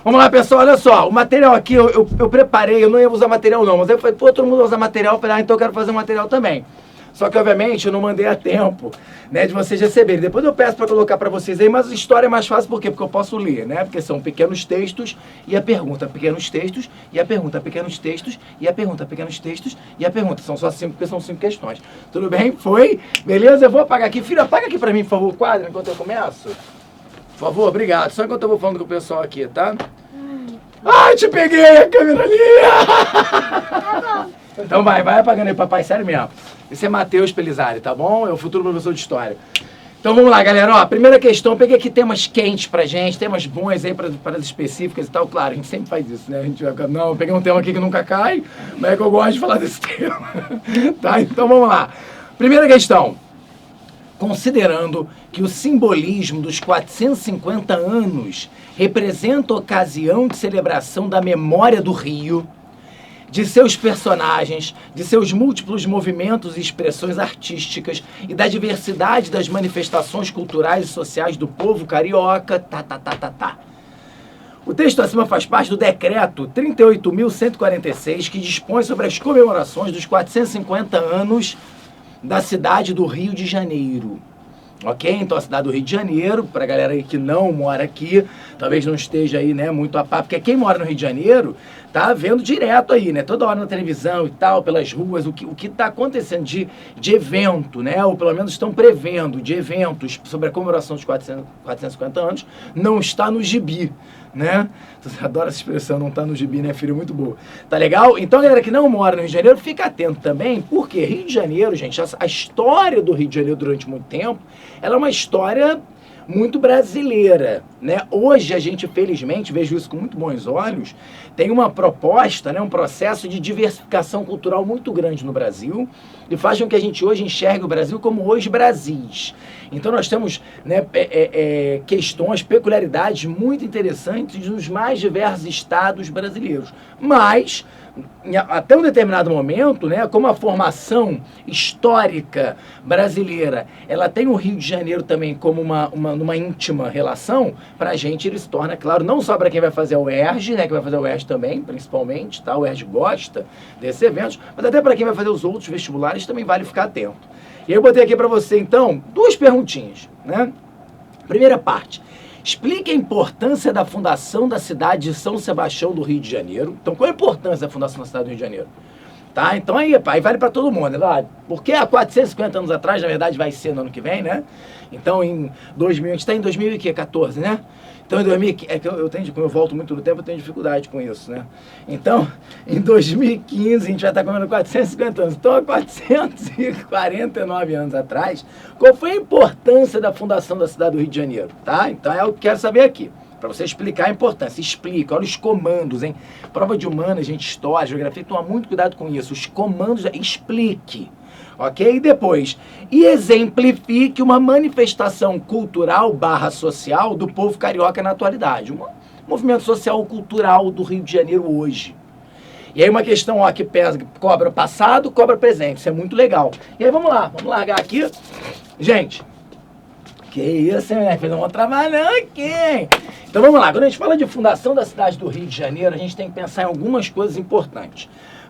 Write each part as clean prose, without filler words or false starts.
Vamos lá, pessoal, olha só. O material aqui eu preparei, eu não ia usar material não, mas eu falei, pô, todo mundo usa material, eu falei, então eu quero fazer um material também. Só que, obviamente, eu não mandei a tempo, né, de vocês receberem. Depois eu peço para colocar para vocês aí, mas a história é mais fácil, por quê? Porque eu posso ler, né? Porque são pequenos textos e a pergunta, pequenos textos e a pergunta, pequenos textos e a pergunta, pequenos textos e a pergunta. São só 5, porque são 5 questões. Tudo bem? Foi? Beleza? Eu vou apagar aqui. Filho, apaga aqui para mim, por favor, o quadro, enquanto eu começo. Por favor, obrigado. Só enquanto eu vou falando com o pessoal aqui, tá? Ai, te peguei a câmera ali! Tá bom. Então vai apagando aí, papai, sério mesmo. Esse é Matheus Pelizari, tá bom? É o futuro professor de história. Então vamos lá, galera. Ó, primeira questão, peguei aqui temas quentes pra gente, temas bons aí para as específicas e tal. Claro, a gente sempre faz isso, né? A gente vai, não, eu peguei um tema aqui que nunca cai, mas é que eu gosto de falar desse tema. Tá? Então vamos lá. Primeira questão. Considerando que o simbolismo dos 450 anos representa a ocasião de celebração da memória do Rio, de seus personagens, de seus múltiplos movimentos e expressões artísticas e da diversidade das manifestações culturais e sociais do povo carioca, O texto acima faz parte do decreto 38.146, que dispõe sobre as comemorações dos 450 anos da cidade do Rio de Janeiro. Ok? Então a cidade do Rio de Janeiro, pra galera aí que não mora aqui, talvez não esteja aí, né, muito a par, porque quem mora no Rio de Janeiro tá vendo direto aí, né, toda hora na televisão e tal, pelas ruas, o que tá acontecendo de evento, né, ou pelo menos estão prevendo de eventos sobre a comemoração dos 450 anos, não está no gibi, né? Você adora essa expressão, não tá no gibi, né, filho? Muito boa. Tá legal? Então, a galera que não mora no Rio de Janeiro, fica atento também, porque Rio de Janeiro, gente, a história do Rio de Janeiro durante muito tempo, ela é uma história muito brasileira, né? Hoje a gente, felizmente, vejo isso com muito bons olhos, tem uma proposta, né, um processo de diversificação cultural muito grande no Brasil e faz com que a gente hoje enxergue o Brasil como os Brasis. Então nós temos, né, questões, peculiaridades muito interessantes nos mais diversos estados brasileiros. Mas até um determinado momento, né, como a formação histórica brasileira, ela tem o Rio de Janeiro também como numa íntima relação, para a gente ele se torna claro, não só para quem vai fazer o UERJ, né, que vai fazer o UERJ também, principalmente, tá? O UERJ gosta desses eventos, mas até para quem vai fazer os outros vestibulares também vale ficar atento. E eu botei aqui para você, então, 2 perguntinhas, né? Primeira parte. Explique a importância da fundação da cidade de São Sebastião do Rio de Janeiro. Então, qual a importância da fundação da cidade do Rio de Janeiro? Tá? Então, aí vale para todo mundo, né? Porque há 450 anos atrás, na verdade, vai ser no ano que vem, né? Então, em 2000, a gente está em 2014, né? Então, em 2000, é que como eu volto muito no tempo, eu tenho dificuldade com isso, né? Então, em 2015, a gente vai estar comemorando 450 anos. Então, há 449 anos atrás, qual foi a importância da fundação da cidade do Rio de Janeiro, tá? Então, é o que eu quero saber aqui. Para você explicar a importância, explica, olha os comandos, hein? Prova de humanas, gente, história, geografia, toma muito cuidado com isso. Os comandos, explique. Ok? E depois, exemplifique uma manifestação cultural / social do povo carioca na atualidade. Um movimento social ou cultural do Rio de Janeiro hoje. E aí uma questão, ó, que pesa, cobra passado, cobra presente. Isso é muito legal. E aí vamos lá, vamos largar aqui. Gente, que isso, hein, filho? Não vou trabalhar aqui, hein? Então vamos lá, quando a gente fala de fundação da cidade do Rio de Janeiro, a gente tem que pensar em algumas coisas importantes.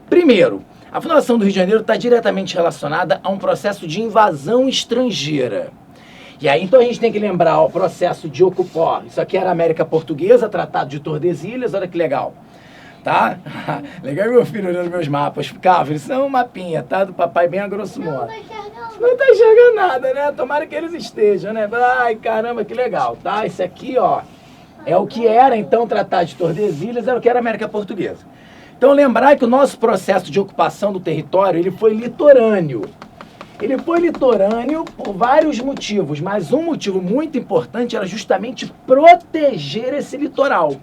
Primeiro, a fundação do Rio de Janeiro está diretamente relacionada a um processo de invasão estrangeira. E aí, então, a gente tem que lembrar o processo de ocupar. Isso aqui era a América Portuguesa, Tratado de Tordesilhas, olha que legal. Tá? Legal meu filho olhando meus mapas. Ficava, eles são um mapinha, tá? Do papai bem a grosso modo. Não tá enxergando nada, né? Tomara que eles estejam, né? Ai, caramba, que legal, tá? Esse aqui, ó, é o que era, então, o Tratado de Tordesilhas, era o que era a América Portuguesa. Então, lembrar que o nosso processo de ocupação do território, ele foi litorâneo. Ele foi litorâneo por vários motivos, mas um motivo muito importante era justamente proteger esse litoral.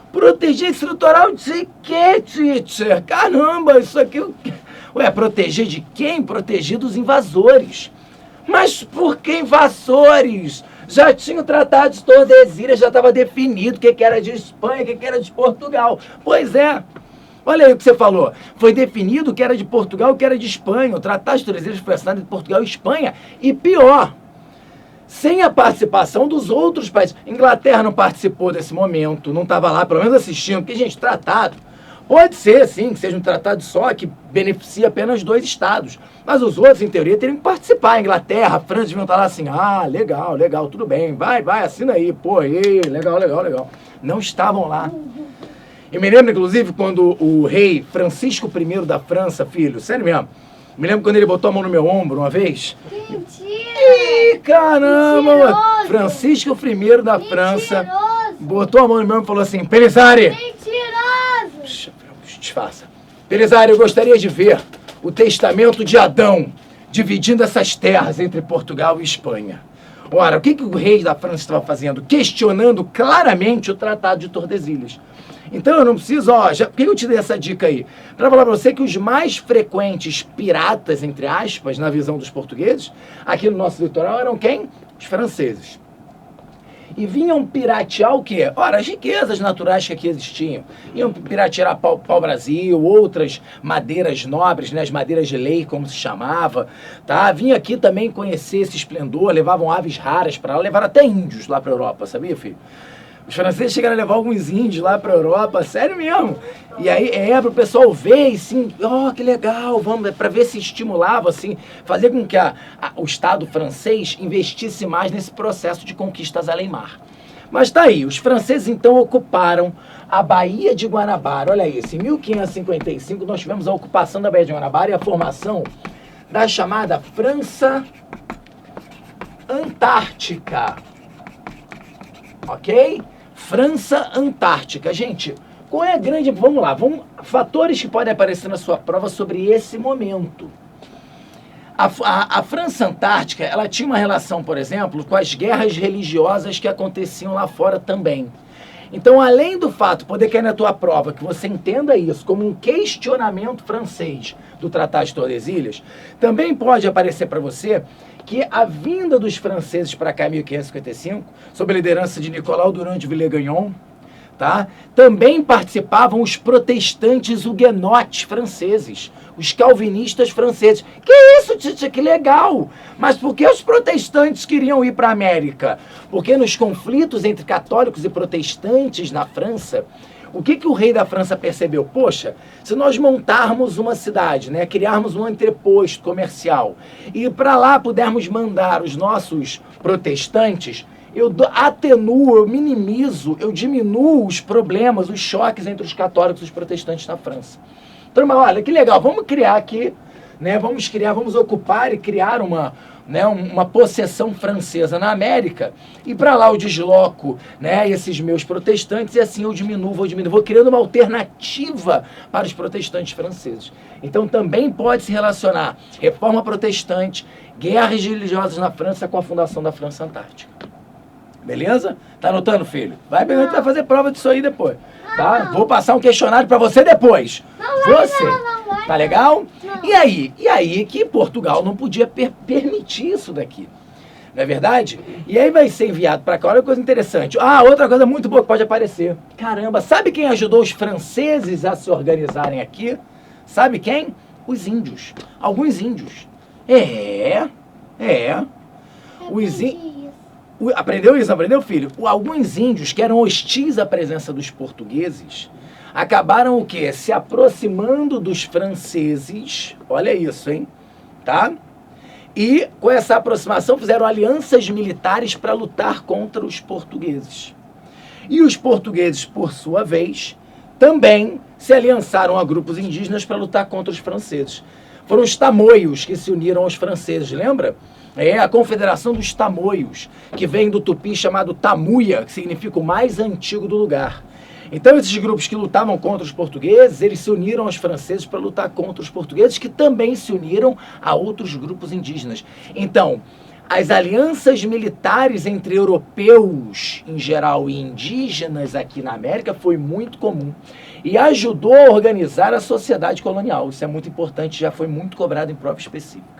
Proteger esse litoral de quê, teacher? Caramba, isso aqui... Ué, proteger de quem? Proteger dos invasores. Mas por que invasores? Já tinha o Tratado de Tordesilhas, já estava definido o que era de Espanha, o que era de Portugal. Pois é. Olha aí o que você falou. Foi definido o que era de Portugal e o que era de Espanha. O Tratado de Tordesilhas foi assinado entre Portugal e Espanha. E pior, sem a participação dos outros países. Inglaterra não participou desse momento, não estava lá, pelo menos assistindo, porque, gente, tratado pode ser, sim, que seja um tratado só que beneficia apenas 2 estados, mas os outros, em teoria, teriam que participar. A Inglaterra, a França deviam estar lá assim, legal, legal, tudo bem, vai, assina aí, pô, legal, legal, legal. Não estavam lá. Eu me lembro, inclusive, quando o rei Francisco I da França, filho, sério mesmo, me lembro quando ele botou a mão no meu ombro uma vez. Mentira! Ih, caramba! Mentiroso. Francisco I da França Mentiroso. botou a mão no meu ombro e falou assim, Pelissari, Mentiroso! disfarça. Pelissari, eu gostaria de ver o testamento de Adão dividindo essas terras entre Portugal e Espanha. Ora, o que o rei da França estava fazendo? Questionando claramente o Tratado de Tordesilhas. Então eu não preciso, por que eu te dei essa dica aí? Para falar para você que os mais frequentes piratas, entre aspas, na visão dos portugueses, aqui no nosso litoral eram quem? Os franceses. E vinham piratear o quê? Ora, as riquezas naturais que aqui existiam. Iam piratear pau-brasil, outras madeiras nobres, né? As madeiras de lei, como se chamava. Tá? Vinha aqui também conhecer esse esplendor, levavam aves raras para lá, levaram até índios lá para a Europa, sabia, filho? Os franceses chegaram a levar alguns índios lá para a Europa, sério mesmo. E aí para o pessoal ver, assim, que legal, vamos, para ver se estimulava, assim, fazer com que o Estado francês investisse mais nesse processo de conquistas além mar. Mas tá aí, os franceses então ocuparam a Baía de Guanabara. Olha isso, em 1555 nós tivemos a ocupação da Baía de Guanabara e a formação da chamada França Antártica. Ok? França Antártica. Gente, qual é a grande... Vamos lá, fatores que podem aparecer na sua prova sobre esse momento. A França Antártica, ela tinha uma relação, por exemplo, com as guerras religiosas que aconteciam lá fora também. Então, além do fato, poder cair na tua prova, que você entenda isso como um questionamento francês do Tratado de Tordesilhas, também pode aparecer para você que a vinda dos franceses para cá em 1555, sob a liderança de Nicolau Durand de Villegagnon, tá? Também participavam os protestantes huguenotes franceses, os calvinistas franceses. Que isso, Titi? Que legal! Mas por que os protestantes queriam ir para a América? Porque nos conflitos entre católicos e protestantes na França, o que o rei da França percebeu? Poxa, se nós montarmos uma cidade, né, criarmos um entreposto comercial e para lá pudermos mandar os nossos protestantes, eu atenuo, eu minimizo, eu diminuo os problemas, os choques entre os católicos e os protestantes na França. Então, mas olha, que legal, vamos criar aqui, né, vamos ocupar e criar uma possessão francesa na América, e para lá eu desloco, né, esses meus protestantes, e assim eu vou criando uma alternativa para os protestantes franceses. Então também pode se relacionar reforma protestante, guerras religiosas na França com a fundação da França Antártica. Beleza? Tá anotando, filho? Vai fazer prova disso aí depois. Tá? Vou passar um questionário para você depois. Não, tá legal? Não. E aí que Portugal não podia permitir isso daqui. Não é verdade? E aí vai ser enviado para cá. Olha que coisa interessante. Outra coisa muito boa que pode aparecer. Caramba, sabe quem ajudou os franceses a se organizarem aqui? Sabe quem? Os índios. Alguns índios. Os índios. Aprendeu isso? Aprendeu, filho? Alguns índios que eram hostis à presença dos portugueses acabaram o quê? Se aproximando dos franceses. Olha isso, hein? Tá? E com essa aproximação fizeram alianças militares para lutar contra os portugueses. E os portugueses, por sua vez, também se aliançaram a grupos indígenas para lutar contra os franceses. Foram os tamoios que se uniram aos franceses, lembra? É a Confederação dos Tamoios, que vem do tupi chamado Tamuia, que significa o mais antigo do lugar. Então, esses grupos que lutavam contra os portugueses, eles se uniram aos franceses para lutar contra os portugueses, que também se uniram a outros grupos indígenas. Então, as alianças militares entre europeus, em geral, e indígenas aqui na América foi muito comum. E ajudou a organizar a sociedade colonial. Isso é muito importante, já foi muito cobrado em prova específica.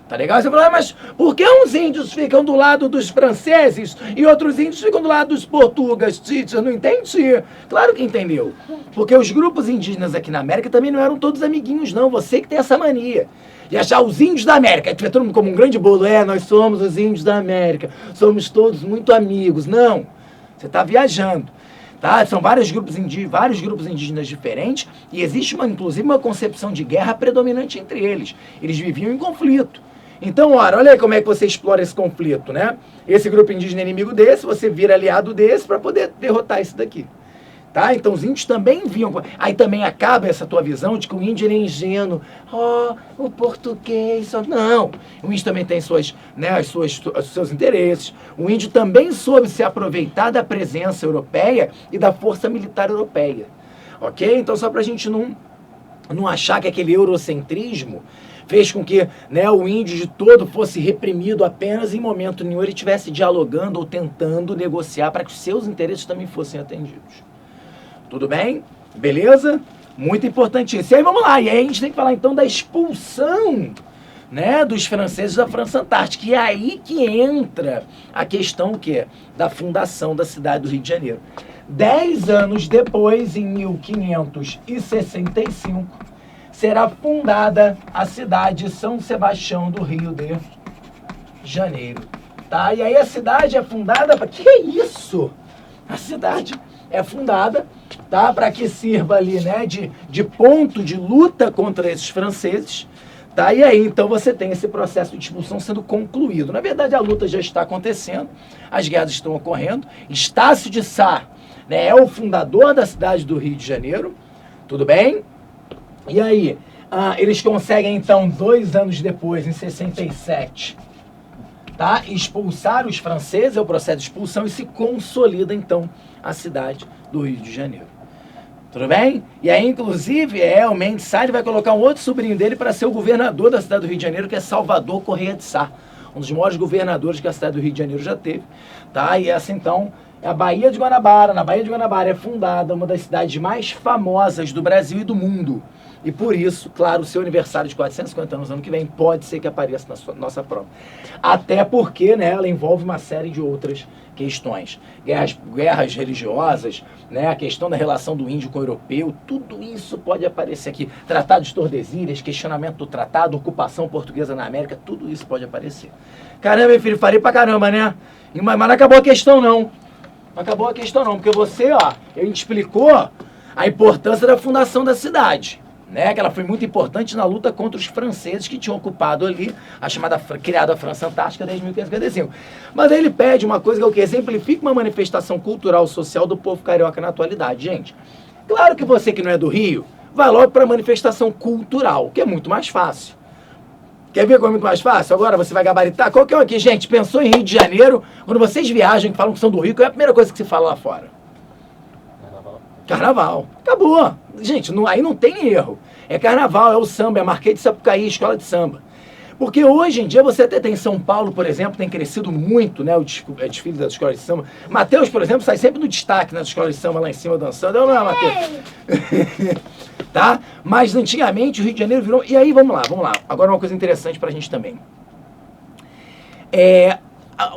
Tá legal? Você fala, mas por que uns índios ficam do lado dos franceses e outros índios ficam do lado dos portugueses? Você não entendi? Claro que entendeu. Porque os grupos indígenas aqui na América também não eram todos amiguinhos, não. Você que tem essa mania de achar os índios da América, que vê todo mundo como um grande bolo. Nós somos os índios da América. Somos todos muito amigos. Não. Você está viajando. Tá? São vários grupos indígenas diferentes e existe, inclusive, uma concepção de guerra predominante entre eles. Eles viviam em conflito. Então, olha aí como é que você explora esse conflito, né? Esse grupo indígena é inimigo desse, você vira aliado desse para poder derrotar esse daqui. Tá? Então, os índios também viam... Aí também acaba essa tua visão de que o índio é ingênuo. O português... Não! O índio também tem os seus interesses. O índio também soube se aproveitar da presença europeia e da força militar europeia. Ok? Então, só para a gente não achar que aquele eurocentrismo fez com que, né, o índio de todo fosse reprimido apenas em momento nenhum ele estivesse dialogando ou tentando negociar para que os seus interesses também fossem atendidos. Tudo bem? Beleza? Muito importante isso. E aí vamos lá, e aí a gente tem que falar então da expulsão, né, dos franceses da França Antártica. E é aí que entra a questão o quê? Da fundação da cidade do Rio de Janeiro. 10 anos depois, em 1565, será fundada a cidade de São Sebastião do Rio de Janeiro. Tá? E aí a cidade é fundada para... Que é isso? A cidade é fundada, tá, para que sirva ali, né, de ponto de luta contra esses franceses. Tá? E aí, então, você tem esse processo de expulsão sendo concluído. Na verdade, a luta já está acontecendo, as guerras estão ocorrendo. Estácio de Sá, né, é o fundador da cidade do Rio de Janeiro, tudo bem? E aí, eles conseguem, então, 2 anos depois, em 67, tá, expulsar os franceses, é o processo de expulsão, e se consolida, então, a cidade do Rio de Janeiro. Tudo bem? E aí, inclusive, o Mendes Sá, ele vai colocar um outro sobrinho dele para ser o governador da cidade do Rio de Janeiro, que é Salvador Correia de Sá, um dos maiores governadores que a cidade do Rio de Janeiro já teve. Tá? E essa, então, é a Baía de Guanabara. Na Baía de Guanabara é fundada uma das cidades mais famosas do Brasil e do mundo. E por isso, claro, o seu aniversário de 450 anos ano que vem pode ser que apareça na nossa prova. Até porque, né, ela envolve uma série de outras questões. Guerras religiosas, né, a questão da relação do índio com o europeu, tudo isso pode aparecer aqui. Tratado de Tordesilhas, questionamento do tratado, ocupação portuguesa na América, tudo isso pode aparecer. Caramba, meu filho, falei pra caramba, né? Mas não acabou a questão, não. Não acabou a questão, não, porque você, ele te explicou a importância da fundação da cidade. Né, que ela foi muito importante na luta contra os franceses que tinham ocupado ali a criada França Antártica desde 1555. Mas aí ele pede uma coisa que é o que? Exemplifica uma manifestação cultural social do povo carioca na atualidade. Gente, claro que você que não é do Rio, vai logo para a manifestação cultural, que é muito mais fácil. Quer ver como é muito mais fácil? Agora você vai gabaritar. Qualquer um aqui, gente, pensou em Rio de Janeiro, quando vocês viajam, que falam que são do Rio, qual é a primeira coisa que se fala lá fora? Carnaval. Acabou. Gente, aí não tem erro. É carnaval, é o samba, é a Marquês de Sapucaí, escola de samba. Porque hoje em dia você até tem São Paulo, por exemplo, tem crescido muito, né, o desfile das escolas de samba. Mateus, por exemplo, sai sempre no destaque nas escolas de samba lá em cima dançando. Não é, Mateus? Tá? Mas antigamente o Rio de Janeiro virou... E aí, vamos lá. Agora uma coisa interessante pra gente também.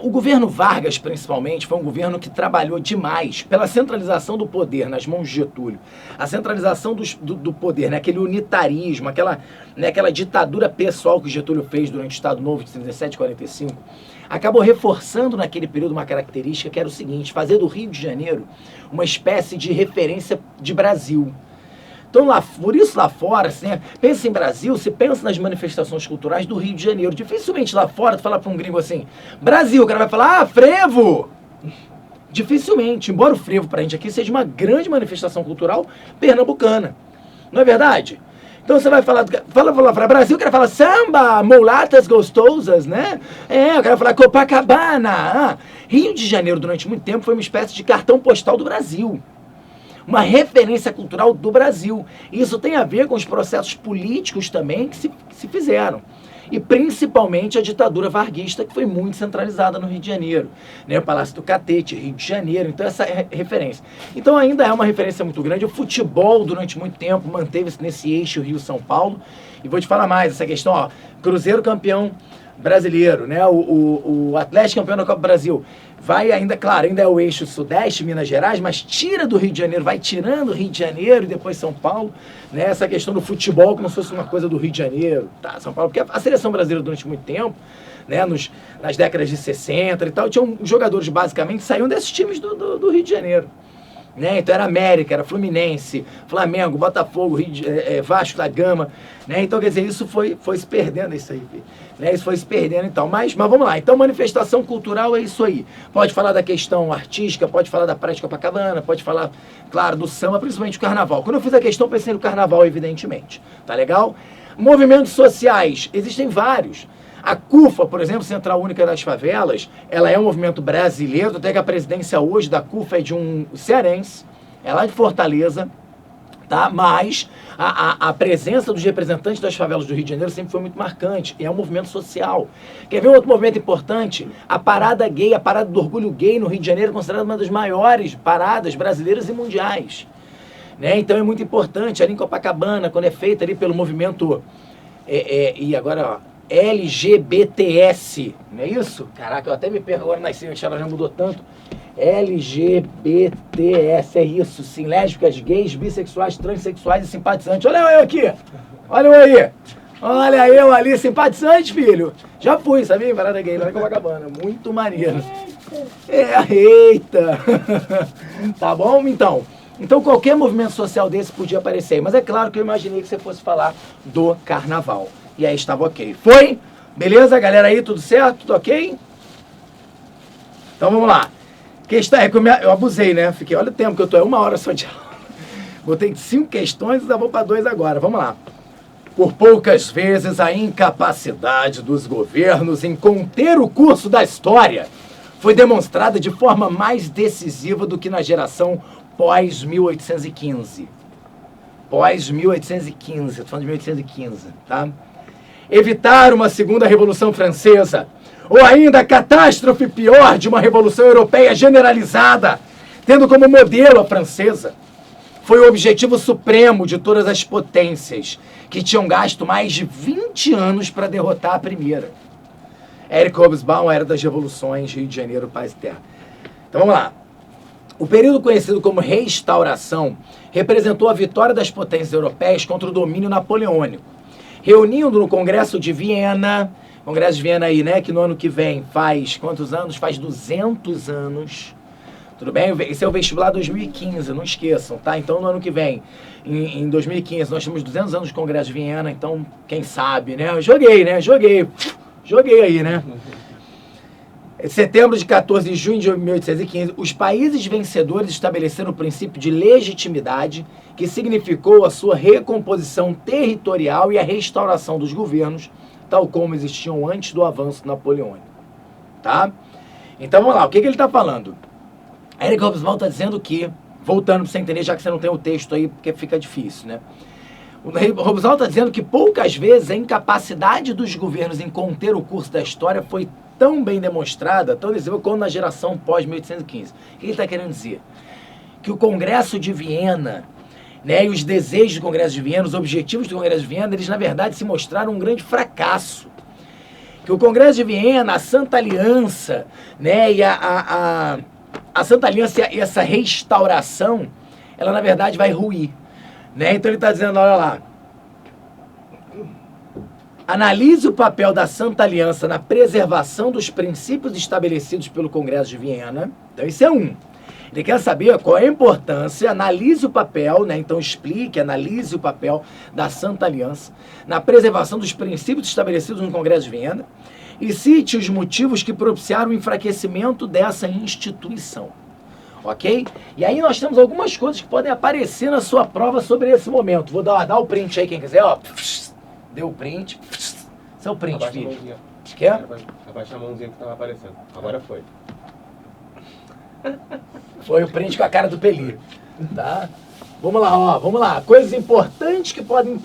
O governo Vargas, principalmente, foi um governo que trabalhou demais pela centralização do poder nas mãos de Getúlio. A centralização do poder, né? Aquele unitarismo, aquela ditadura pessoal que Getúlio fez durante o Estado Novo de 37 e 45, acabou reforçando naquele período uma característica que era o seguinte: fazer do Rio de Janeiro uma espécie de referência de Brasil. Então, por isso lá fora, assim, pensa em Brasil, se pensa nas manifestações culturais do Rio de Janeiro. Dificilmente lá fora tu fala para um gringo assim, Brasil, o cara vai falar, frevo! Dificilmente, embora o frevo pra gente aqui seja uma grande manifestação cultural pernambucana. Não é verdade? Então você vai falar para Brasil, o cara fala samba, mulatas gostosas, né? O cara vai falar Copacabana. Rio de Janeiro, durante muito tempo, foi uma espécie de cartão postal do Brasil. Uma referência cultural do Brasil. Isso tem a ver com os processos políticos também que se fizeram. e principalmente a ditadura varguista, que foi muito centralizada no Rio de Janeiro, né? O Palácio do Catete, Rio de Janeiro, então essa é referência. Então ainda é uma referência muito grande. O futebol, durante muito tempo, manteve-se nesse eixo Rio-São Paulo, e vou te falar mais, essa questão, ó, Cruzeiro campeão brasileiro, né? O Atlético campeão da Copa do Brasil. Vai ainda, claro, ainda é o eixo Sudeste, Minas Gerais, mas tira do Rio de Janeiro, vai tirando o Rio de Janeiro e depois São Paulo, né? Essa questão do futebol como se fosse uma coisa do Rio de Janeiro, tá? São Paulo, porque a seleção brasileira durante muito tempo, né? Nas décadas de 60 e tal, tinham jogadores basicamente que saíam desses times do Rio de Janeiro. Né? Então era América, era Fluminense, Flamengo, Botafogo, Vasco da Gama, né? Então quer dizer, isso foi se perdendo, isso aí, né? Isso foi se perdendo e tal, mas vamos lá, então manifestação cultural é isso aí, pode falar da questão artística, pode falar da Praia de Copacabana, pode falar, claro, do samba, principalmente do carnaval. Quando eu fiz a questão, pensei no carnaval, evidentemente, tá legal? Movimentos sociais, existem vários. A CUFA, por exemplo, Central Única das Favelas, ela é um movimento brasileiro, até que a presidência hoje da CUFA é de um cearense, é lá de Fortaleza, tá? Mas a presença dos representantes das favelas do Rio de Janeiro sempre foi muito marcante, e é um movimento social. Quer ver um outro movimento importante? A parada gay, a parada do orgulho gay no Rio de Janeiro é considerada uma das maiores paradas brasileiras e mundiais. Né? Então é muito importante, ali em Copacabana, quando é feita ali pelo movimento, e agora, ó, LGBTS, não é isso? Caraca, eu até me perco agora, nasci, a já mudou tanto. LGBTS, é isso, sim, lésbicas, gays, bissexuais, transexuais e simpatizantes. Olha eu aqui, olha eu aí. Olha eu ali, simpatizante, filho. Já fui, sabia? Parada gay lá em Copacabana, muito maneiro. Eita. Tá bom, então? Então qualquer movimento social desse podia aparecer, mas é claro que eu imaginei que você fosse falar do carnaval. E aí estava ok. Foi? Beleza, galera aí? Tudo certo? Tudo ok? Então vamos lá. Questão, eu abusei, né? Fiquei, olha o tempo que eu tô, é 1 hora só de aula. Botei 5 questões e já vou para 2 agora. Vamos lá. Por poucas vezes a incapacidade dos governos em conter o curso da história foi demonstrada de forma mais decisiva do que na geração pós-1815. Pós-1815, estou falando de 1815, tá? Evitar uma segunda Revolução Francesa, ou ainda a catástrofe pior de uma Revolução Europeia generalizada, tendo como modelo a francesa, foi o objetivo supremo de todas as potências, que tinham gasto mais de 20 anos para derrotar a primeira. Eric Hobsbawm, Era das Revoluções, Rio de Janeiro, Paz e Terra. Então vamos lá. O período conhecido como Restauração representou a vitória das potências europeias contra o domínio napoleônico, reunindo no Congresso de Viena, Congresso de Viena aí, né, que no ano que vem faz quantos anos? Faz 200 anos. Tudo bem? Esse é o vestibular 2015, não esqueçam, tá? Então no ano que vem, em 2015, nós temos 200 anos de Congresso de Viena, então quem sabe, né? Eu joguei, né? Joguei aí, né? Setembro de 14 de junho de 1815, os países vencedores estabeleceram o princípio de legitimidade, que significou a sua recomposição territorial e a restauração dos governos, tal como existiam antes do avanço napoleônico. Tá? Então vamos lá, o que ele está falando? Eric Hobsbawm está dizendo que, voltando para você entender, já que você não tem o texto aí, porque fica difícil, né? O Hobsbawm está dizendo que poucas vezes a incapacidade dos governos em conter o curso da história foi tão bem demonstrada, tão decisiva, como na geração pós-1815. O que ele está querendo dizer? Que o Congresso de Viena, né, e os desejos do Congresso de Viena, os objetivos do Congresso de Viena, eles na verdade se mostraram um grande fracasso. Que o Congresso de Viena, a Santa Aliança, né, e a Santa Aliança e essa restauração, ela na verdade vai ruir. Né? Então ele está dizendo, olha lá, analise o papel da Santa Aliança na preservação dos princípios estabelecidos pelo Congresso de Viena. Então isso é um. Ele quer saber qual é a importância, analise o papel, né? Então explique, analise o papel da Santa Aliança na preservação dos princípios estabelecidos no Congresso de Viena e cite os motivos que propiciaram o enfraquecimento dessa instituição. Ok? E aí nós temos algumas coisas que podem aparecer na sua prova sobre esse momento. Vou dar o print aí, quem quiser, ó. Deu o print. Seu print, abaixa filho. A mãozinha. Quer? Abaixa a mãozinha que estava aparecendo. Agora foi. Foi o print com a cara do Peli. Tá? Vamos lá, ó. Vamos lá. Coisas importantes que podem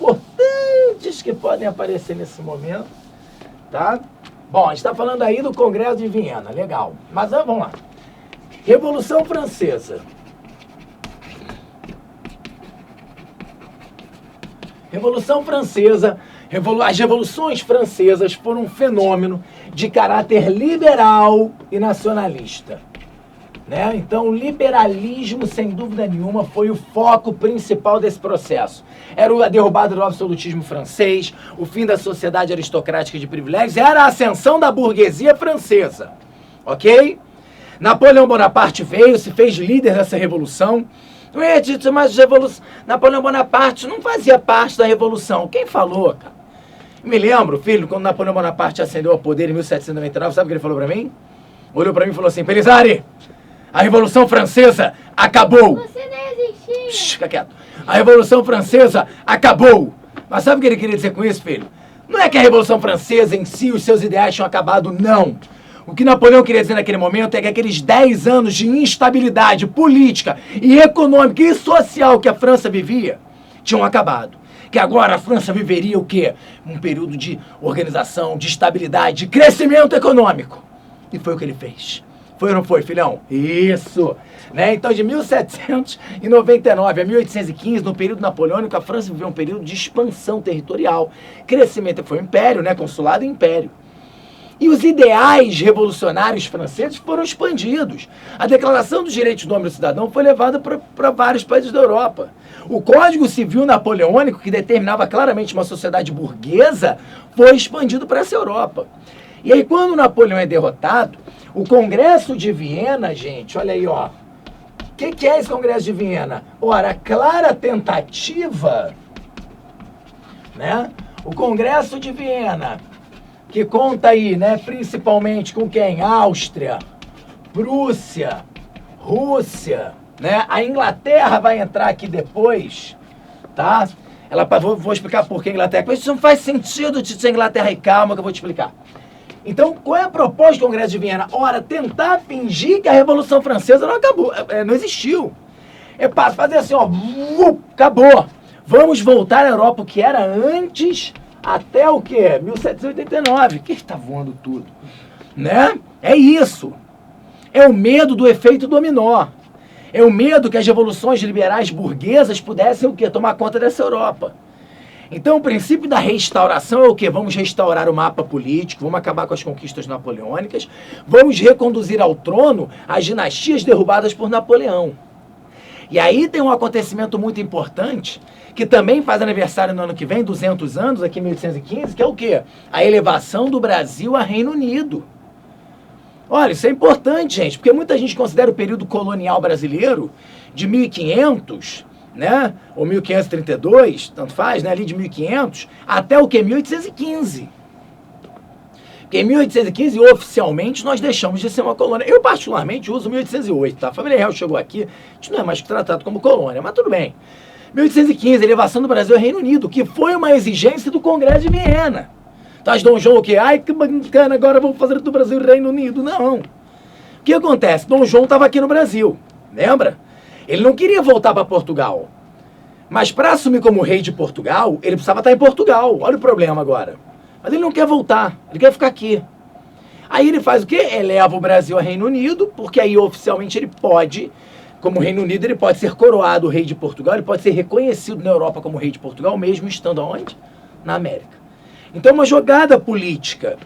aparecer nesse momento. tá? Bom, a gente está falando aí do Congresso de Viena, legal. Mas vamos lá. Revolução Francesa. Revolução Francesa, as revoluções francesas foram um fenômeno de caráter liberal e nacionalista. Né? Então, o liberalismo, sem dúvida nenhuma, foi o foco principal desse processo. Era a derrubada do absolutismo francês, o fim da sociedade aristocrática de privilégios, era a ascensão da burguesia francesa. Ok? Napoleão Bonaparte veio, se fez líder dessa revolução. Mas Napoleão Bonaparte não fazia parte da revolução. Quem falou, cara? Me lembro, filho, quando Napoleão Bonaparte ascendeu ao poder em 1799, sabe o que ele falou pra mim? Olhou pra mim e falou assim: Pelizari, a Revolução Francesa acabou. Você nem existia. Fica quieto. A Revolução Francesa acabou. Mas sabe o que ele queria dizer com isso, filho? Não é que a Revolução Francesa em si, os seus ideais tinham acabado, não. O que Napoleão queria dizer naquele momento é que aqueles 10 anos de instabilidade política e econômica e social que a França vivia tinham acabado. Que agora a França viveria o quê? Um período de organização, de estabilidade, de crescimento econômico. E foi o que ele fez. Foi ou não foi, filhão? Isso! Né? Então, de 1799 a 1815, no período napoleônico, a França viveu um período de expansão territorial. Crescimento, foi um império, né? Consulado e império. E os ideais revolucionários franceses foram expandidos. A Declaração dos Direitos do Homem e do Cidadão foi levada para vários países da Europa. O Código Civil Napoleônico, que determinava claramente uma sociedade burguesa, foi expandido para essa Europa. E aí, quando Napoleão é derrotado, o Congresso de Viena, gente, olha aí, ó. O que é esse Congresso de Viena? Ora, a clara tentativa, né? O Congresso de Viena, que conta aí, né, principalmente com quem? Áustria, Prússia, Rússia, né? A Inglaterra vai entrar aqui depois, tá? Vou explicar por que a Inglaterra. Isso não faz sentido de ser Inglaterra, e calma que eu vou te explicar. Então, qual é a proposta do Congresso de Viena? Ora, tentar fingir que a Revolução Francesa não acabou, não existiu. É fazer assim, ó, acabou. Vamos voltar à Europa, o que era antes, até o quê? 1789. Que está voando tudo, né? É isso. É o medo do efeito dominó. É o medo que as revoluções liberais burguesas pudessem o quê? Tomar conta dessa Europa. Então, o princípio da restauração é o quê? Vamos restaurar o mapa político, vamos acabar com as conquistas napoleônicas, vamos reconduzir ao trono as dinastias derrubadas por Napoleão. E aí tem um acontecimento muito importante, que também faz aniversário no ano que vem, 200 anos, aqui em 1815, que é o quê? A elevação do Brasil a Reino Unido. Olha, isso é importante, gente, porque muita gente considera o período colonial brasileiro de 1500, né, ou 1532, tanto faz, né, ali de 1500, até o que? 1815. Porque em 1815, oficialmente, nós deixamos de ser uma colônia. Eu, particularmente, uso 1808, tá? A família real chegou aqui, a gente não é mais tratado como colônia, mas tudo bem. 1815, elevação do Brasil ao Reino Unido, que foi uma exigência do Congresso de Viena. Tá, Dom João o quê? Ai, que bacana, agora vamos fazer do Brasil Reino Unido. Não. O que acontece? Dom João estava aqui no Brasil, lembra? Ele não queria voltar para Portugal. Mas para assumir como rei de Portugal, ele precisava estar em Portugal. Olha o problema agora. Mas ele não quer voltar, ele quer ficar aqui. Aí ele faz o quê? Eleva o Brasil a Reino Unido, porque aí oficialmente ele pode, como Reino Unido, ele pode ser coroado rei de Portugal, ele pode ser reconhecido na Europa como rei de Portugal, mesmo estando aonde? Na América. Então é uma jogada política,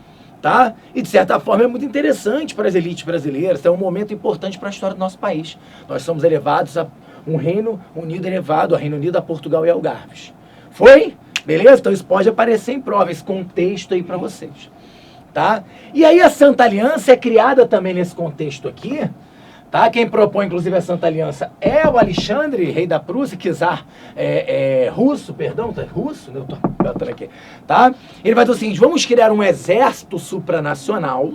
tá? E de certa forma é muito interessante para as elites brasileiras, é um momento importante para a história do nosso país. Nós somos elevados a um Reino Unido elevado, a Reino Unido, a Portugal e Algarves. Foi? Beleza? Então isso pode aparecer em prova, esse contexto aí para vocês, tá? E aí a Santa Aliança é criada também nesse contexto aqui, tá? Quem propõe, inclusive, a Santa Aliança é o Alexandre, rei da Prússia, czar russo, perdão, russo, eu tô botando aqui, tá? Ele vai dizer o seguinte: vamos criar um exército supranacional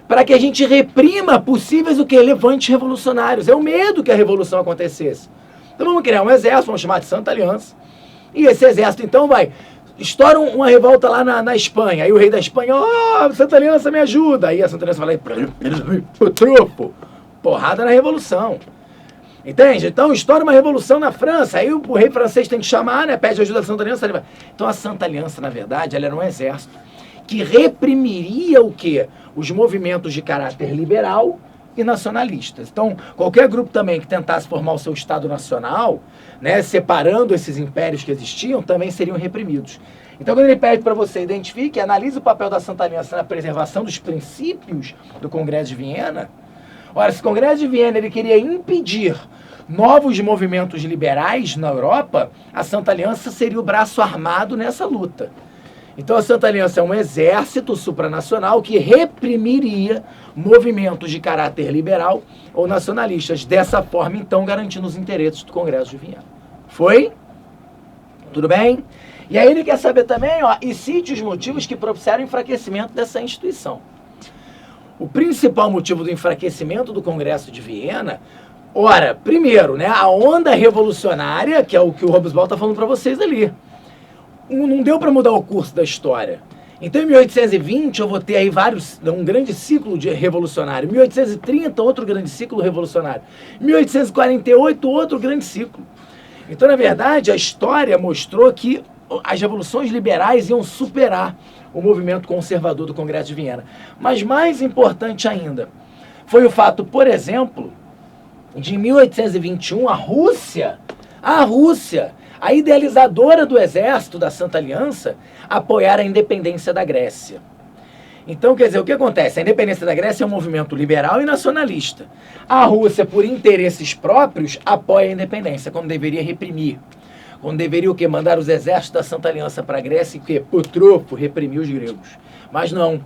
para que a gente reprima possíveis o que? Levantes revolucionários. É o medo que a revolução acontecesse. Então vamos criar um exército, vamos chamar de Santa Aliança. E esse exército, então, estoura uma revolta lá na Espanha. Aí o rei da Espanha, Santa Aliança me ajuda. Aí a Santa Aliança fala, trupo, porrada na revolução. Entende? Então estoura uma revolução na França. Aí o rei francês tem que chamar, né? Pede ajuda da Santa Aliança. Então a Santa Aliança, na verdade, ela era um exército que reprimiria o quê? Os movimentos de caráter liberal e nacionalistas. Então, qualquer grupo também que tentasse formar o seu Estado Nacional, né, separando esses impérios que existiam, também seriam reprimidos. Então, quando ele pede para você identifique, analise o papel da Santa Aliança na preservação dos princípios do Congresso de Viena. Ora, se o Congresso de Viena ele queria impedir novos movimentos liberais na Europa, a Santa Aliança seria o braço armado nessa luta. Então a Santa Aliança é um exército supranacional que reprimiria movimentos de caráter liberal ou nacionalistas, dessa forma então garantindo os interesses do Congresso de Viena. Foi? Tudo bem? E aí ele quer saber também, ó, e cite os motivos que propiciaram o enfraquecimento dessa instituição. O principal motivo do enfraquecimento do Congresso de Viena, ora, primeiro, né, a onda revolucionária, que é o que o Hobsbawm está falando para vocês ali. Não deu para mudar o curso da história. Então, em 1820, eu vou ter aí um grande ciclo revolucionário. Em 1830, outro grande ciclo revolucionário. Em 1848, outro grande ciclo. Então, na verdade, a história mostrou que as revoluções liberais iam superar o movimento conservador do Congresso de Viena. Mas mais importante ainda, foi o fato, por exemplo, de 1821, a Rússia, a idealizadora do exército da Santa Aliança, apoiar a independência da Grécia. Então, quer dizer, o que acontece? A independência da Grécia é um movimento liberal e nacionalista. A Rússia, por interesses próprios, apoia a independência, quando deveria reprimir. Quando deveria o quê? Mandar os exércitos da Santa Aliança para a Grécia e, o quê? Por tropo, reprimir os gregos. Mas não.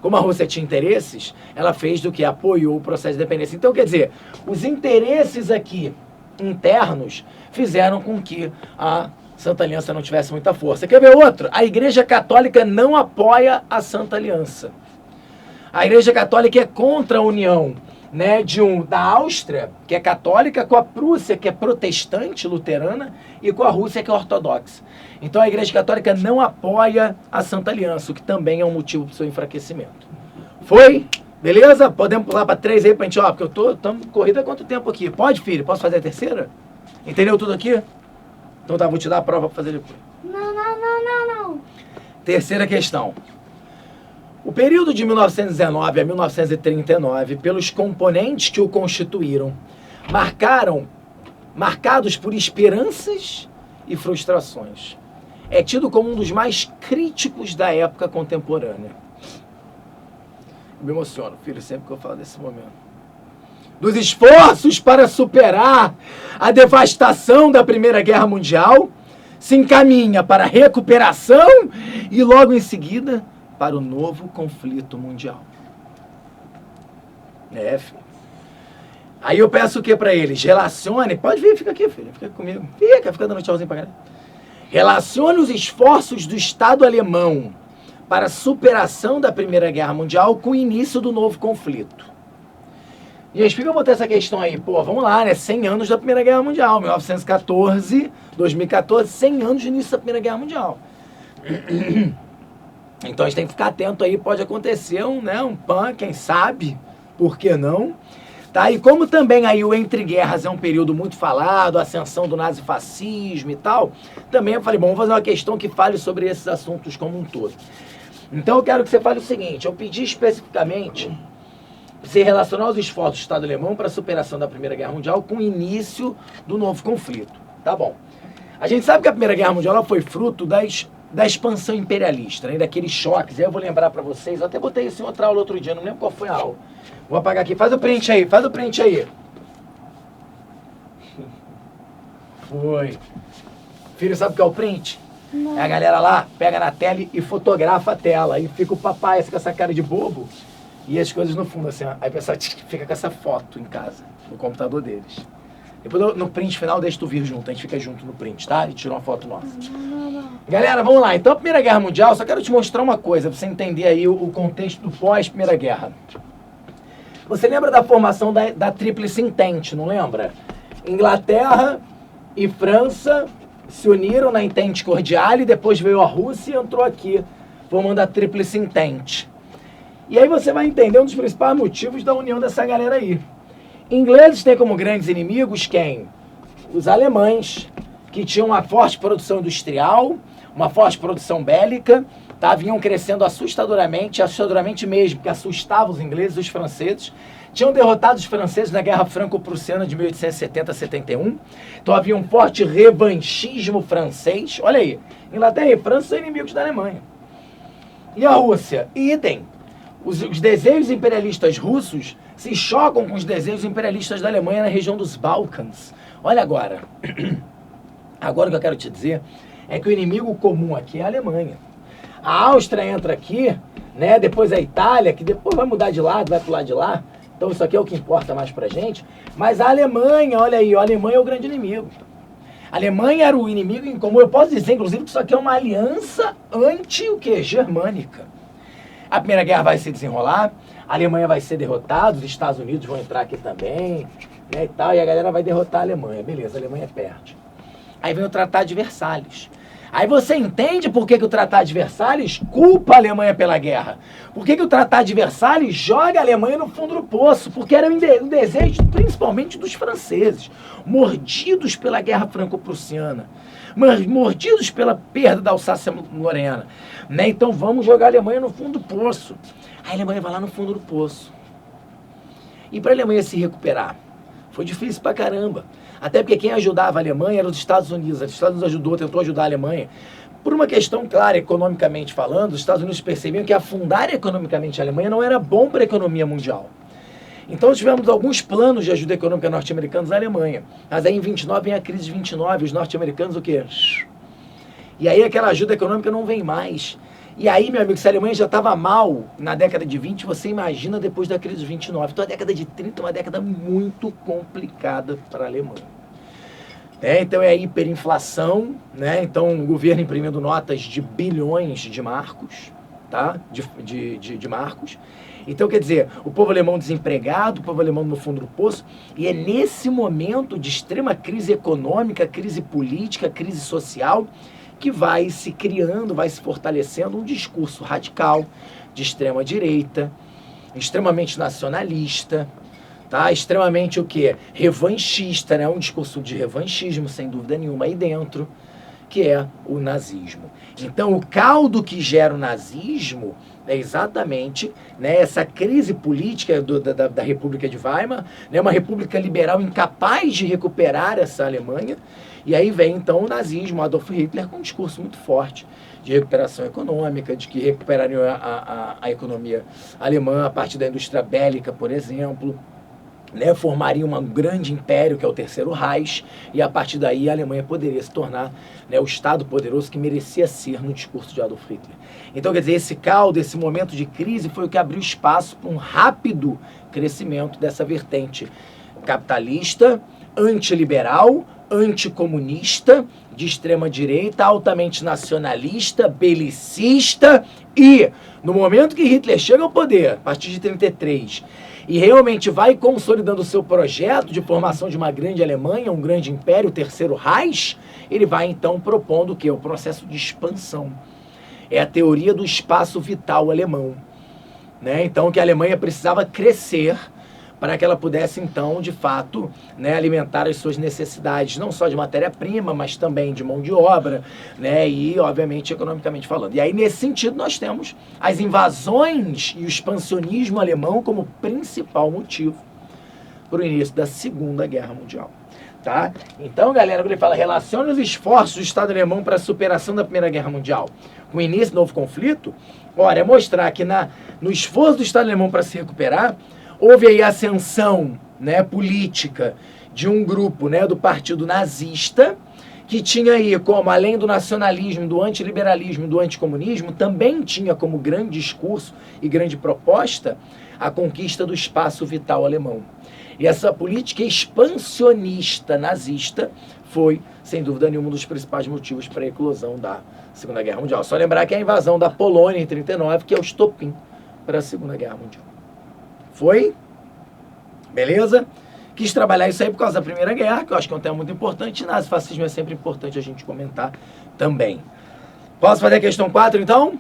Como a Rússia tinha interesses, ela fez do que? Apoiou o processo de independência. Então, quer dizer, os interesses aqui internos fizeram com que a Santa Aliança não tivesse muita força. Quer ver outro? A Igreja Católica não apoia a Santa Aliança. A Igreja Católica é contra a união, né, da Áustria, que é católica, com a Prússia, que é protestante, luterana, e com a Rússia, que é ortodoxa. Então a Igreja Católica não apoia a Santa Aliança, o que também é um motivo para o seu enfraquecimento. Foi? Beleza? Podemos pular para 3 aí pra gente, ó, porque estamos corrida há quanto tempo aqui? Pode, filho? Posso fazer a terceira? Entendeu tudo aqui? Então tá, vou te dar a prova para fazer depois. Não. Terceira questão. O período de 1919 a 1939, pelos componentes que o constituíram, marcados por esperanças e frustrações, é tido como um dos mais críticos da época contemporânea. Eu me emociono, filho, sempre que eu falo desse momento. Dos esforços para superar a devastação da Primeira Guerra Mundial, se encaminha para a recuperação e logo em seguida para o novo conflito mundial. Filho. Aí eu peço o que para eles? Relacione, pode vir, fica aqui, filho, fica comigo. Fica dando tchauzinho pra galera. Relacione os esforços do Estado alemão para a superação da Primeira Guerra Mundial com o início do novo conflito. Gente, por que eu botei essa questão aí? Pô, vamos lá, né? 100 anos da Primeira Guerra Mundial, 1914, 2014, 100 anos de início da Primeira Guerra Mundial. Então a gente tem que ficar atento aí, pode acontecer um PAN, quem sabe, por que não? Tá? E como também aí o entre guerras é um período muito falado, a ascensão do nazifascismo e tal, também eu falei, bom, vamos fazer uma questão que fale sobre esses assuntos como um todo. Então eu quero que você fale o seguinte, eu pedi especificamente você relacionar os esforços do Estado alemão para a superação da Primeira Guerra Mundial com o início do novo conflito. Tá bom. A gente sabe que a Primeira Guerra Mundial ela foi fruto da expansão imperialista, né, daqueles choques. Aí eu vou lembrar para vocês, eu até botei isso em outra aula outro dia, não lembro qual foi a aula. Vou apagar aqui, faz o print aí. Foi. Filho, sabe o que é o print? Não. É a galera lá, pega na tela e fotografa a tela. Aí fica o papai assim, com essa cara de bobo e as coisas no fundo, assim, ó. Aí o pessoal fica com essa foto em casa, no computador deles. Depois no print final deixa tu vir junto, a gente fica junto no print, tá? E tira uma foto nossa. Não. Galera, vamos lá. Então, a Primeira Guerra Mundial, só quero te mostrar uma coisa, pra você entender aí o contexto do pós-Primeira Guerra. Você lembra da formação da Tríplice Entente, não lembra? Inglaterra e França se uniram na Entente Cordiale, depois veio a Rússia e entrou aqui, formando a Tríplice Entente. E aí você vai entender um dos principais motivos da união dessa galera aí. Ingleses têm como grandes inimigos quem? Os alemães, que tinham uma forte produção industrial, uma forte produção bélica, tá? Vinham crescendo assustadoramente mesmo, que assustava os ingleses e os franceses. Tinham derrotado os franceses na Guerra Franco-Prussiana de 1870 a 71. Então havia um forte revanchismo francês. Olha aí, Inglaterra e França são inimigos da Alemanha. E a Rússia? Idem. Os desejos imperialistas russos se chocam com os desejos imperialistas da Alemanha na região dos Balcãs. Olha agora. Agora o que eu quero te dizer é que o inimigo comum aqui é a Alemanha. A Áustria entra aqui, né? Depois a Itália, que depois vai mudar de lado, vai pro lado de lá. Então isso aqui é o que importa mais pra gente. Mas a Alemanha, olha aí, a Alemanha é o grande inimigo. A Alemanha era o inimigo em comum. Eu posso dizer, inclusive, que isso aqui é uma aliança o quê? Germânica. A Primeira Guerra vai se desenrolar, a Alemanha vai ser derrotada, os Estados Unidos vão entrar aqui também, né, e tal, e a galera vai derrotar a Alemanha. Beleza, a Alemanha perde. Aí vem o Tratado de Versalhes. Aí você entende por que o Tratado de Versalhes culpa a Alemanha pela guerra. Por que o Tratado de Versalhes joga a Alemanha no fundo do poço? Porque era um desejo principalmente dos franceses, mordidos pela Guerra Franco-Prussiana, mordidos pela perda da Alsácia-Lorena. Né? Então vamos jogar a Alemanha no fundo do poço. A Alemanha vai lá no fundo do poço. E para a Alemanha se recuperar, foi difícil pra caramba. Até porque quem ajudava a Alemanha era os Estados Unidos. Os Estados Unidos tentou ajudar a Alemanha. Por uma questão clara, economicamente falando, os Estados Unidos percebiam que afundar economicamente a Alemanha não era bom para a economia mundial. Então tivemos alguns planos de ajuda econômica norte-americanos à Alemanha. Mas aí em 29 vem a crise de 29, os norte-americanos o quê? E aí aquela ajuda econômica não vem mais. E aí, meu amigo, se a Alemanha já estava mal na década de 20, você imagina depois da crise de 29. Então a década de 30 é uma década muito complicada para a Alemanha. Então é a hiperinflação, né? Então o governo imprimindo notas de bilhões de marcos, tá? De marcos. Então, quer dizer, o povo alemão desempregado, o povo alemão no fundo do poço, e é nesse momento de extrema crise econômica, crise política, crise social, que vai se criando, vai se fortalecendo um discurso radical, de extrema direita, extremamente nacionalista, tá? Extremamente o quê? Revanchista, né? Um discurso de revanchismo, sem dúvida nenhuma, aí dentro, que é o nazismo. Então, o caldo que gera o nazismo é exatamente, né, essa crise política da República de Weimar, né, uma república liberal incapaz de recuperar essa Alemanha. E aí vem, então, o nazismo, Adolf Hitler, com um discurso muito forte de recuperação econômica, de que recuperariam a economia alemã a partir da indústria bélica, por exemplo, né, formaria um grande império, que é o Terceiro Reich, e a partir daí a Alemanha poderia se tornar, né, o Estado poderoso que merecia ser no discurso de Adolf Hitler. Então, quer dizer, esse caldo, esse momento de crise foi o que abriu espaço para um rápido crescimento dessa vertente capitalista, antiliberal, anticomunista, de extrema direita, altamente nacionalista, belicista, e no momento que Hitler chega ao poder, a partir de 1933, e realmente vai consolidando o seu projeto de formação de uma grande Alemanha, um grande império, o Terceiro Reich, ele vai então propondo o quê? O processo de expansão. É a teoria do espaço vital alemão, né? Então, que a Alemanha precisava crescer para que ela pudesse, então, de fato, né, alimentar as suas necessidades, não só de matéria-prima, mas também de mão de obra, né, e, obviamente, economicamente falando. E aí, nesse sentido, nós temos as invasões e o expansionismo alemão como principal motivo para o início da Segunda Guerra Mundial. Tá? Então, galera, quando ele fala relacione os esforços do Estado alemão para a superação da Primeira Guerra Mundial com o início do novo conflito, ora, é mostrar que no esforço do Estado alemão para se recuperar, houve aí a ascensão, né, política de um grupo, né, do partido nazista, que tinha aí como, além do nacionalismo, do antiliberalismo, do anticomunismo, também tinha como grande discurso e grande proposta a conquista do espaço vital alemão. E essa política expansionista nazista foi, sem dúvida nenhuma, um dos principais motivos para a eclosão da Segunda Guerra Mundial. Só lembrar que a invasão da Polônia em 1939, que é o estopim para a Segunda Guerra Mundial. Foi? Beleza? Quis trabalhar isso aí por causa da Primeira Guerra, que eu acho que é um tema muito importante. Nazifascismo é sempre importante a gente comentar também. Posso fazer a questão 4, então?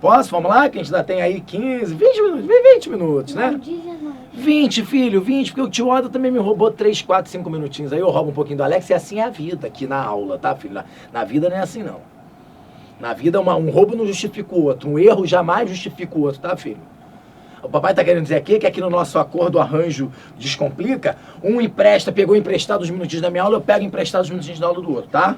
Posso? Vamos lá? Que a gente ainda tem aí 15, 20 minutos, né? Não, 19. 20, filho, 20, porque o tio Oda também me roubou 3, 4, 5 minutinhos. Aí eu roubo um pouquinho do Alex e assim é a vida aqui na aula, tá, filho? Na vida não é assim, não. Na vida um roubo não justifica o outro, um erro jamais justifica o outro, tá, filho? O papai tá querendo dizer aqui que aqui no nosso acordo, o arranjo descomplica, um empresta, pegou emprestado os minutinhos da minha aula, eu pego emprestado os minutinhos da aula do outro, tá?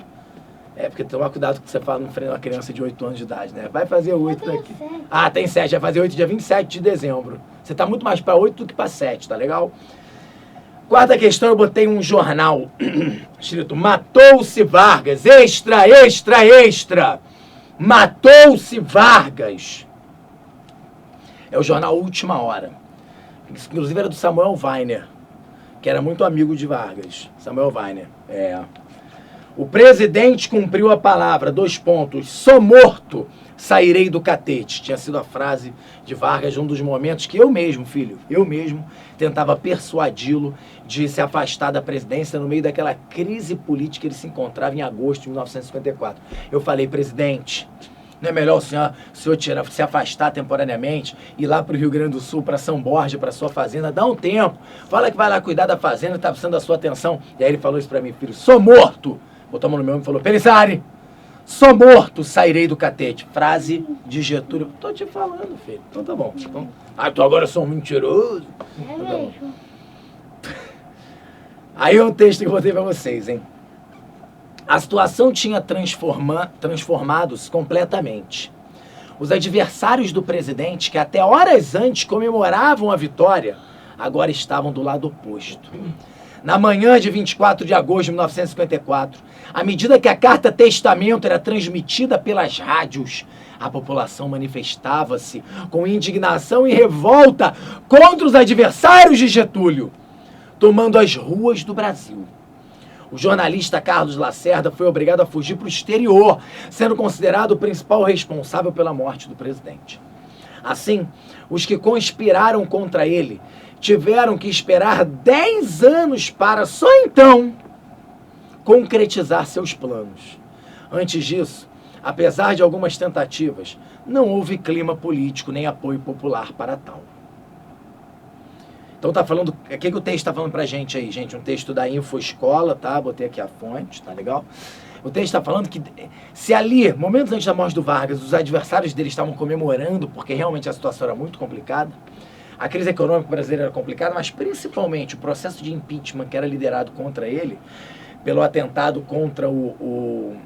É, porque toma cuidado com o que você fala no frente de uma criança de 8 anos de idade, né? Vai fazer 8 daqui. Ah, tem 7, vai fazer 8 dia 27 de dezembro. Você tá muito mais pra 8 do que pra 7, tá legal? Quarta questão, eu botei um jornal escrito Matou-se Vargas, extra, extra, extra. Matou-se Vargas. É o jornal Última Hora. Inclusive era do Samuel Weiner, que era muito amigo de Vargas. Samuel Weiner, O presidente cumpriu a palavra, : sou morto, sairei do catete. Tinha sido a frase de Vargas, um dos momentos que eu mesmo tentava persuadi-lo de se afastar da presidência no meio daquela crise política que ele se encontrava em agosto de 1954. Eu falei, presidente, não é melhor o senhor se afastar temporariamente, ir lá para o Rio Grande do Sul, para São Borja, para sua fazenda, dá um tempo, fala que vai lá cuidar da fazenda, está precisando da sua atenção. E aí ele falou isso para mim, filho, sou morto. Botou a mão no meu ombro e falou, Pelissari, sou morto, sairei do catete. Frase de Getúlio. Tô te falando, filho. Então tá bom. Então, então agora eu sou um mentiroso. É Então, tá bom. mesmo. Aí é um texto que eu botei pra vocês, hein? A situação tinha transformado-se completamente. Os adversários do presidente, que até horas antes comemoravam a vitória, agora estavam do lado oposto. Na manhã de 24 de agosto de 1954, à medida que a carta-testamento era transmitida pelas rádios, a população manifestava-se com indignação e revolta contra os adversários de Getúlio, tomando as ruas do Brasil. O jornalista Carlos Lacerda foi obrigado a fugir para o exterior, sendo considerado o principal responsável pela morte do presidente. Assim, os que conspiraram contra ele tiveram que esperar 10 anos para só então concretizar seus planos. Antes disso, apesar de algumas tentativas, não houve clima político nem apoio popular para tal. Então tá falando, o que o texto tá falando pra gente aí, gente? Um texto da Infoescola, tá? Botei aqui a fonte, tá legal? O texto tá falando que se ali, momentos antes da morte do Vargas, os adversários dele estavam comemorando, porque realmente a situação era muito complicada, a crise econômica brasileira era complicada, mas principalmente o processo de impeachment que era liderado contra ele, pelo atentado contra o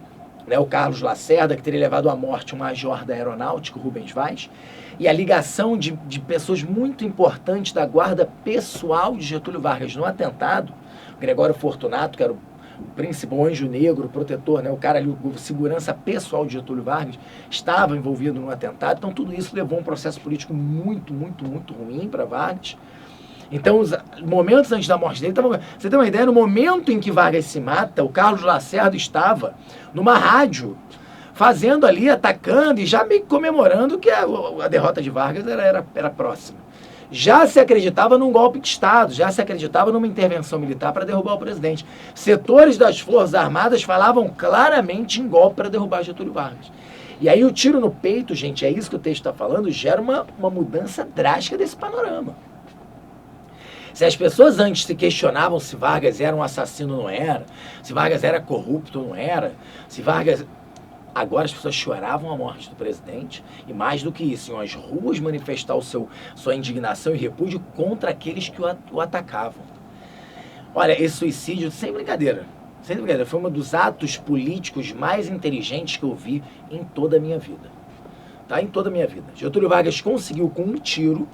Carlos Lacerda, que teria levado à morte um major da aeronáutica, o Rubens Vaz, e a ligação de pessoas muito importantes da guarda pessoal de Getúlio Vargas no atentado, Gregório Fortunato, que era o príncipe, o anjo negro, o protetor, o cara ali, o segurança pessoal de Getúlio Vargas, estava envolvido no atentado. Então tudo isso levou a um processo político muito, muito, muito ruim para Vargas. Então, os momentos antes da morte dele, você tem uma ideia, no momento em que Vargas se mata, o Carlos Lacerda estava numa rádio, fazendo ali, atacando e já meio comemorando que a derrota de Vargas era próxima. Já se acreditava num golpe de Estado, já se acreditava numa intervenção militar para derrubar o presidente. Setores das Forças Armadas falavam claramente em golpe para derrubar Getúlio Vargas. E aí o tiro no peito, gente, é isso que o texto está falando, gera uma mudança drástica desse panorama. Se as pessoas antes se questionavam se Vargas era um assassino ou não era, se Vargas era corrupto ou não era, se Vargas... Agora as pessoas choravam a morte do presidente e mais do que isso, iam às ruas manifestar sua indignação e repúdio contra aqueles que o atacavam. Olha, esse suicídio, sem brincadeira, foi um dos atos políticos mais inteligentes que eu vi em toda a minha vida. Tá? Em toda a minha vida. Getúlio Vargas conseguiu, com um tiro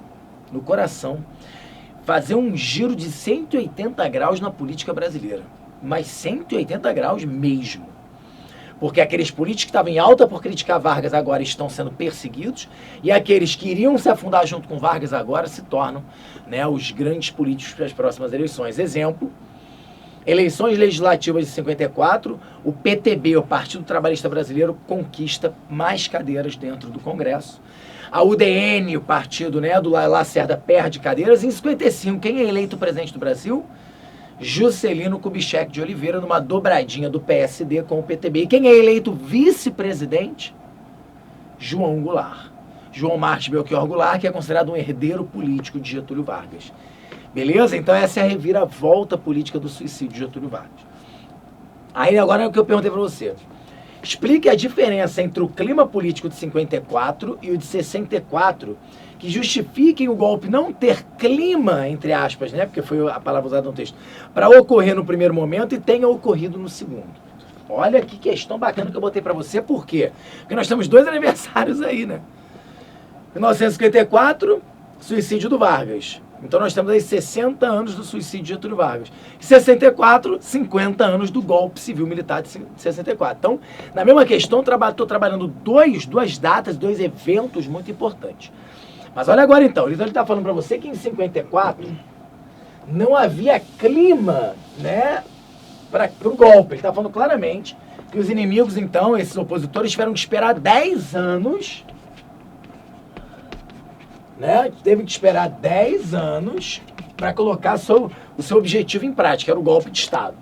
no coração, fazer um giro de 180 graus na política brasileira. Mas 180 graus mesmo. Porque aqueles políticos que estavam em alta por criticar Vargas agora estão sendo perseguidos, e aqueles que iriam se afundar junto com Vargas agora se tornam, os grandes políticos para as próximas eleições. Exemplo, eleições legislativas de 54, o PTB, o Partido Trabalhista Brasileiro, conquista mais cadeiras dentro do Congresso. A UDN, o partido do Lacerda, perde cadeiras. Em 55, quem é eleito presidente do Brasil? Juscelino Kubitschek de Oliveira, numa dobradinha do PSD com o PTB. E quem é eleito vice-presidente? João Goulart. João Martins Belchior Goulart, que é considerado um herdeiro político de Getúlio Vargas. Beleza? Então essa é a reviravolta política do suicídio de Getúlio Vargas. Aí agora é o que eu perguntei para você. Explique a diferença entre o clima político de 54 e o de 64, que justifiquem o golpe não ter clima, entre aspas, né? Porque foi a palavra usada no texto, para ocorrer no primeiro momento e tenha ocorrido no segundo. Olha que questão bacana que eu botei para você, por quê? Porque nós temos 2 aniversários aí, né? 1954, suicídio do Vargas. Então nós temos aí 60 anos do suicídio de Getúlio Vargas. Em 64, 50 anos do golpe civil-militar de 64. Então, na mesma questão, estou trabalhando duas datas, 2 eventos muito importantes. Mas olha agora então, ele está falando para você que em 54 não havia clima, né, para o golpe. Ele está falando claramente que os inimigos, então, esses opositores, tiveram que esperar 10 anos... né? Teve que esperar 10 anos para colocar o seu objetivo em prática, era o golpe de Estado.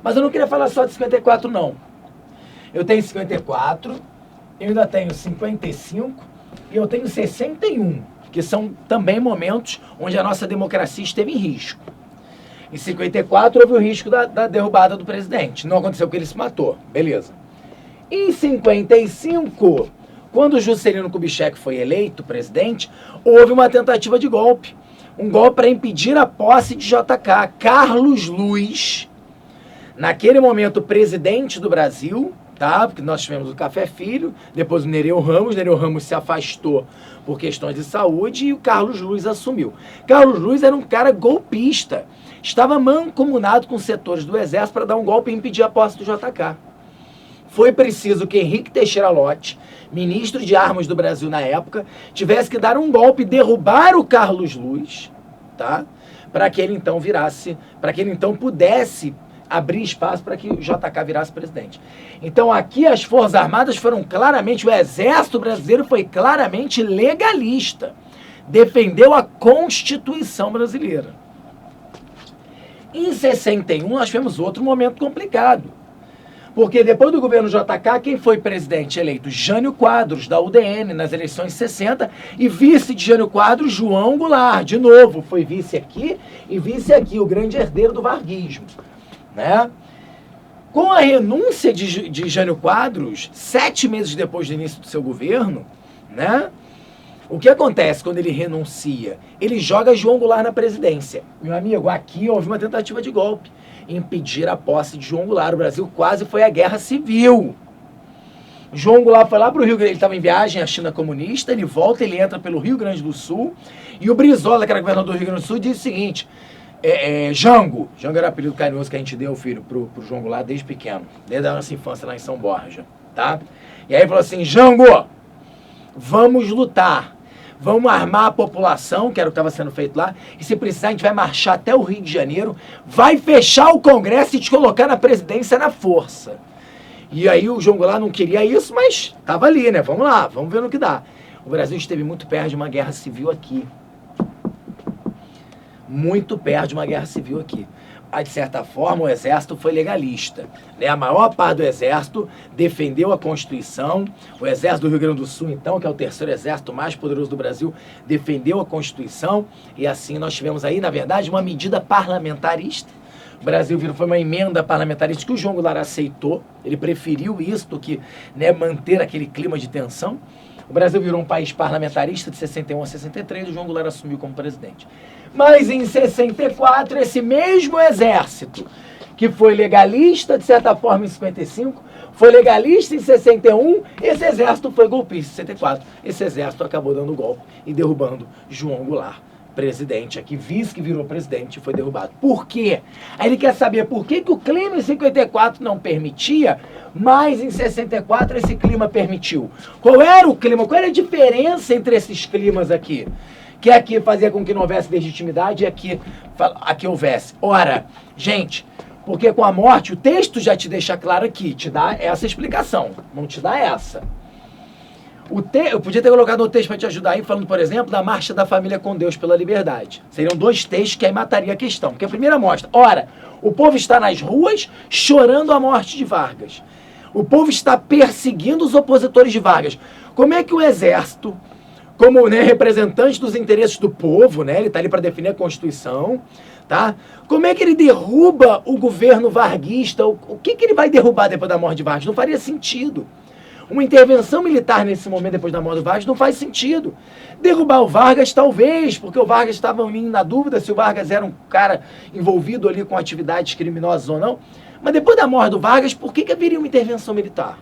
Mas eu não queria falar só de 54, não. Eu tenho 54, eu ainda tenho 55 e eu tenho 61, que são também momentos onde a nossa democracia esteve em risco. Em 54 houve o risco da derrubada do presidente. Não aconteceu porque ele se matou, beleza. Em 55... quando Juscelino Kubitschek foi eleito presidente, houve uma tentativa de golpe. Um golpe para impedir a posse de JK. Carlos Luiz, naquele momento presidente do Brasil, tá? Porque nós tivemos o Café Filho, depois o Nereu Ramos se afastou por questões de saúde e o Carlos Luiz assumiu. Carlos Luiz era um cara golpista, estava mancomunado com setores do Exército para dar um golpe e impedir a posse do JK. Foi preciso que Henrique Teixeira Lott, ministro de Armas do Brasil na época, tivesse que dar um golpe e derrubar o Carlos Luiz, tá? Para que ele então pudesse abrir espaço para que o JK virasse presidente. Então aqui as Forças Armadas foram claramente, o Exército Brasileiro foi claramente legalista, defendeu a Constituição brasileira. Em 61 nós tivemos outro momento complicado. Porque depois do governo JK, quem foi presidente eleito? Jânio Quadros, da UDN, nas eleições de 60, e vice de Jânio Quadros, João Goulart, de novo, foi vice aqui e vice aqui, o grande herdeiro do varguismo, né? Com a renúncia de Jânio Quadros, 7 meses depois do início do seu governo, né? O que acontece quando ele renuncia? Ele joga João Goulart na presidência. Meu amigo, aqui houve uma tentativa de golpe. Impedir a posse de João Goulart. O Brasil quase foi à guerra civil. João Goulart foi lá para o Rio Grande, ele estava em viagem à China comunista, ele volta, ele entra pelo Rio Grande do Sul, e o Brizola, que era governador do Rio Grande do Sul, disse o seguinte, Jango era o apelido carinhoso que a gente deu, filho, pro João Goulart desde pequeno, desde a nossa infância lá em São Borja, tá? E aí ele falou assim, Jango, vamos lutar. Vamos armar a população, que era o que estava sendo feito lá, e se precisar a gente vai marchar até o Rio de Janeiro, vai fechar o Congresso e te colocar na presidência na força. E aí o João Goulart não queria isso, mas estava ali, né? Vamos lá, vamos ver no que dá. O Brasil esteve muito perto de uma guerra civil aqui. Muito perto de uma guerra civil aqui. Aí, de certa forma, o Exército foi legalista, né? A maior parte do Exército defendeu a Constituição. O Exército do Rio Grande do Sul, então, que é o terceiro exército mais poderoso do Brasil, defendeu a Constituição. E assim nós tivemos aí, na verdade, uma medida parlamentarista. O Brasil foi uma emenda parlamentarista que o João Goulart aceitou. Ele preferiu isso do que, né, manter aquele clima de tensão. O Brasil virou um país parlamentarista de 61 a 63 e o João Goulart assumiu como presidente. Mas em 64, esse mesmo exército, que foi legalista, de certa forma, em 55, foi legalista em 61, esse exército foi golpista em 64. Esse exército acabou dando golpe e derrubando João Goulart, presidente aqui, vice que virou presidente e foi derrubado. Por quê? Aí ele quer saber por que o clima em 54 não permitia, mas em 64 esse clima permitiu. Qual era o clima? Qual era a diferença entre esses climas aqui? Que aqui fazia com que não houvesse legitimidade e aqui houvesse. Ora, gente, porque com a morte, o texto já te deixa claro aqui, te dá essa explicação, não te dá essa. Eu podia ter colocado o texto para te ajudar aí, falando, por exemplo, da Marcha da Família com Deus pela Liberdade. Seriam 2 textos que aí mataria a questão. Porque a primeira mostra, ora, o povo está nas ruas chorando a morte de Vargas. O povo está perseguindo os opositores de Vargas. Como é que o Exército, como, né, representante dos interesses do povo, né? Ele está ali para definir a Constituição, tá? Como é que ele derruba o governo varguista? O que ele vai derrubar depois da morte de Vargas? Não faria sentido. Uma intervenção militar nesse momento, depois da morte do Vargas, não faz sentido. Derrubar o Vargas, talvez, porque o Vargas estava na dúvida se o Vargas era um cara envolvido ali com atividades criminosas ou não. Mas depois da morte do Vargas, por que haveria uma intervenção militar?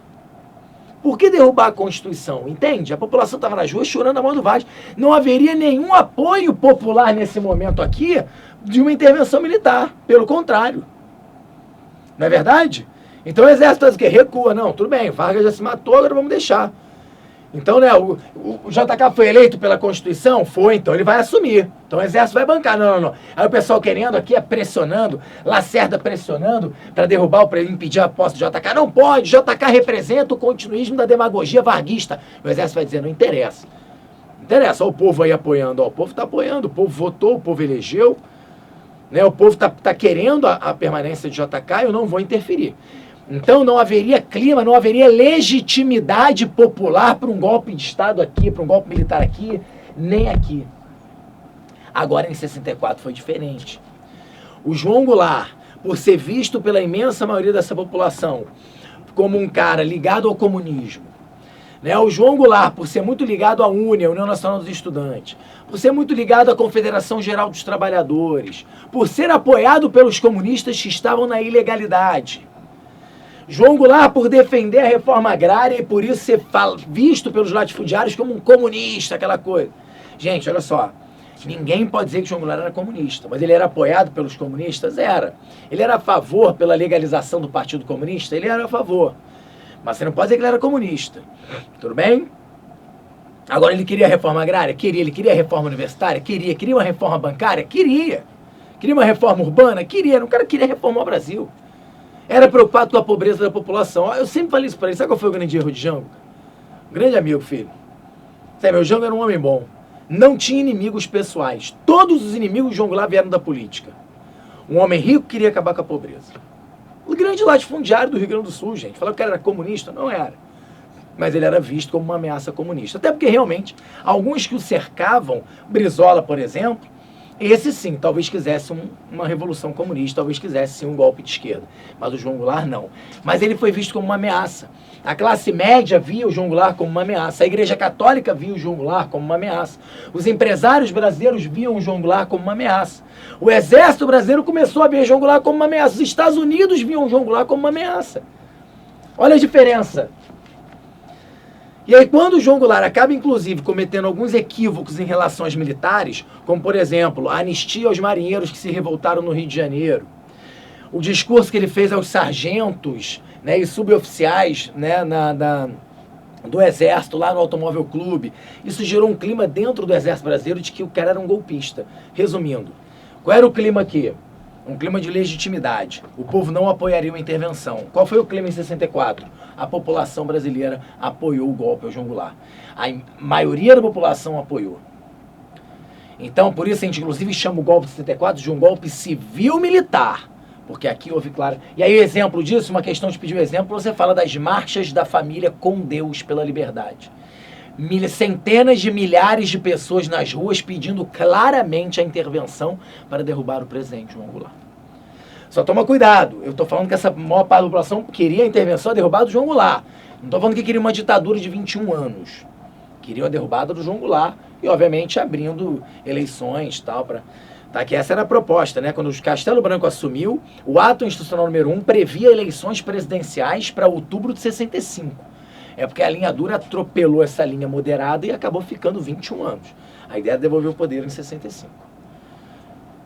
Por que derrubar a Constituição? Entende? A população estava nas ruas chorando a morte do Vargas. Não haveria nenhum apoio popular nesse momento aqui de uma intervenção militar. Pelo contrário. Não é verdade? Então o exército faz o quê? Recua. Não, tudo bem, Vargas já se matou, agora vamos deixar. Então, né, o JK foi eleito pela Constituição? Foi, então ele vai assumir. Então o exército vai bancar. Não. Aí o pessoal querendo aqui, pressionando, Lacerda pressionando para derrubar, para impedir a posse do JK. Não pode, JK representa o continuismo da demagogia varguista. O exército vai dizer, não interessa. Não interessa, olha o povo aí apoiando. Ó, o povo está apoiando, o povo votou, o povo elegeu. Né, o povo está querendo a permanência de JK, eu não vou interferir. Então não haveria clima, não haveria legitimidade popular para um golpe de Estado aqui, para um golpe militar aqui, nem aqui. Agora em 64 foi diferente. O João Goulart, por ser visto pela imensa maioria dessa população como um cara ligado ao comunismo, né? O João Goulart, por ser muito ligado à UNE, a União Nacional dos Estudantes, por ser muito ligado à Confederação Geral dos Trabalhadores, por ser apoiado pelos comunistas que estavam na ilegalidade, João Goulart por defender a reforma agrária e por isso ser visto pelos latifundiários como um comunista, aquela coisa. Gente, olha só, ninguém pode dizer que João Goulart era comunista, mas ele era apoiado pelos comunistas? Era. Ele era a favor pela legalização do Partido Comunista? Ele era a favor. Mas você não pode dizer que ele era comunista. Tudo bem? Agora, ele queria a reforma agrária? Queria. Ele queria a reforma universitária? Queria. Queria uma reforma bancária? Queria. Queria uma reforma urbana? Queria. O cara queria reformar o Brasil. Era preocupado com a pobreza da população. Eu sempre falei isso para ele. Sabe qual foi o grande erro de Jango? Um grande amigo, filho. Sabe, meu Jango era um homem bom. Não tinha inimigos pessoais. Todos os inimigos de João Goulart vieram da política. Um homem rico queria acabar com a pobreza. O grande latifundiário do Rio Grande do Sul, gente. Falava que era comunista? Não era. Mas ele era visto como uma ameaça comunista. Até porque, realmente, alguns que o cercavam, Brizola, por exemplo, esse sim, talvez quisesse uma revolução comunista, talvez quisesse sim um golpe de esquerda. Mas o João Goulart não. Mas ele foi visto como uma ameaça. A classe média via o João Goulart como uma ameaça. A Igreja Católica via o João Goulart como uma ameaça. Os empresários brasileiros viam o João Goulart como uma ameaça. O Exército brasileiro começou a ver o João Goulart como uma ameaça. Os Estados Unidos viam o João Goulart como uma ameaça. Olha a diferença. E aí, quando o João Goulart acaba, inclusive, cometendo alguns equívocos em relação às militares, como, por exemplo, a anistia aos marinheiros que se revoltaram no Rio de Janeiro, o discurso que ele fez aos sargentos, né, e suboficiais, né, do Exército, lá no Automóvel Clube, isso gerou um clima dentro do Exército Brasileiro de que o cara era um golpista. Resumindo, qual era o clima aqui? Um clima de legitimidade. O povo não apoiaria uma intervenção. Qual foi o clima em 64? A população brasileira apoiou o golpe ao João Goulart. A maioria da população apoiou. Então, por isso a gente inclusive chama o golpe de 64 de um golpe civil-militar. Porque aqui houve, claro... E aí o exemplo disso, uma questão de pedir um exemplo, você fala das marchas da família com Deus pela liberdade. Centenas de milhares de pessoas nas ruas pedindo claramente a intervenção para derrubar o presidente João Goulart. Só toma cuidado, eu estou falando que essa maior parte da população queria a intervenção, a derrubada do João Goulart. Não estou falando que queria uma ditadura de 21 anos. Queriam a derrubada do João Goulart e, obviamente, abrindo eleições e tal. Tá, que essa era a proposta, né? Quando o Castelo Branco assumiu, o ato institucional número 1 previa eleições presidenciais para outubro de 65. É porque a linha dura atropelou essa linha moderada e acabou ficando 21 anos. A ideia é devolver o poder em 65.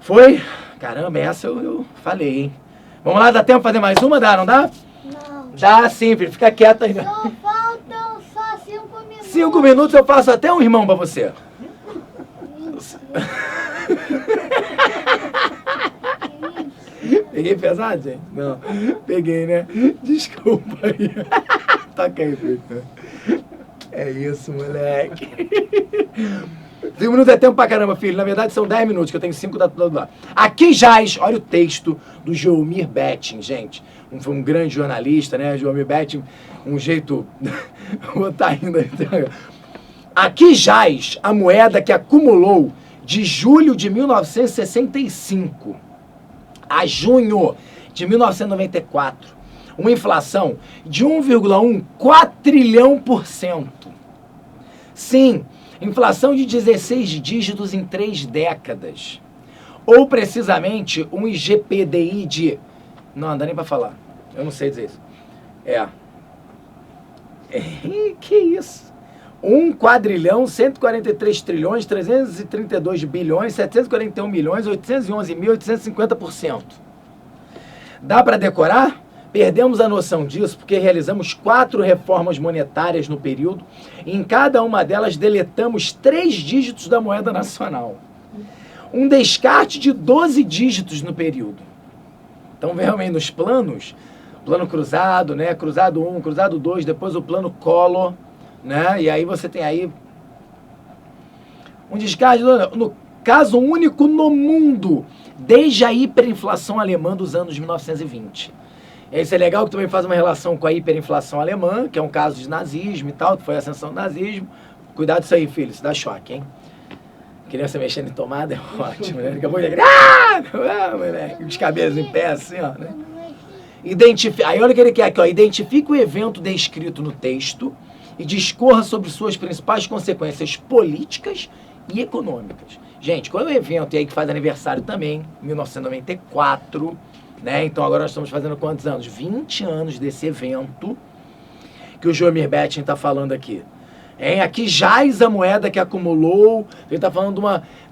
Foi? Caramba, essa eu falei, hein? Vamos lá, dá tempo pra fazer mais uma? Dá, não dá? Não. Dá sim, filho. Fica quieta aí. Só faltam só 5 minutos. 5 minutos eu faço até um irmão pra você. Peguei pesado, gente? Não. Peguei, né? Desculpa aí. Toca aí, filho. É isso, moleque. 5 minutos é tempo pra caramba, filho. Na verdade, são 10 minutos, que eu tenho 5 da todo lado. Aqui jaz, olha o texto do Joelmir Betting, gente. Foi um grande jornalista, né? Joelmir Betting, um jeito... Vou estar indo aí. Aqui jaz a moeda que acumulou de julho de 1965 a junho de 1994 uma inflação de 1,1 quatrilhão%. Sim, inflação de 16 dígitos em 3 décadas. Ou precisamente um IGPDI de... Não dá nem pra falar. Eu não sei dizer isso. Que isso? 1 quadrilhão, 143 trilhões, 332 bilhões, 741 milhões, 811.850%. Dá para decorar? Perdemos a noção disso porque realizamos 4 reformas monetárias no período e em cada uma delas deletamos 3 dígitos da moeda nacional. Um descarte de 12 dígitos no período. Então, realmente, nos planos, plano cruzado, né? Cruzado 1, cruzado 2, depois o plano Collor, né? E aí você tem aí um descarte, no caso único no mundo, desde a hiperinflação alemã dos anos 1920. E isso é legal que também faz uma relação com a hiperinflação alemã, que é um caso de nazismo e tal, que foi a ascensão do nazismo. Cuidado isso aí, filho, isso dá choque, hein? Criança mexendo em tomada é ótimo, né? Acabou de... moleque, os cabelos em pé assim, ó, né? Aí olha o que ele quer aqui, ó. Identifique o evento descrito no texto e discorra sobre suas principais consequências políticas e econômicas. Gente, qual é o evento aí que faz aniversário também? 1994, né? Então agora nós estamos fazendo quantos anos? 20 anos desse evento que o Joemir Betting está falando aqui. Aqui jaz a moeda que acumulou. Ele está falando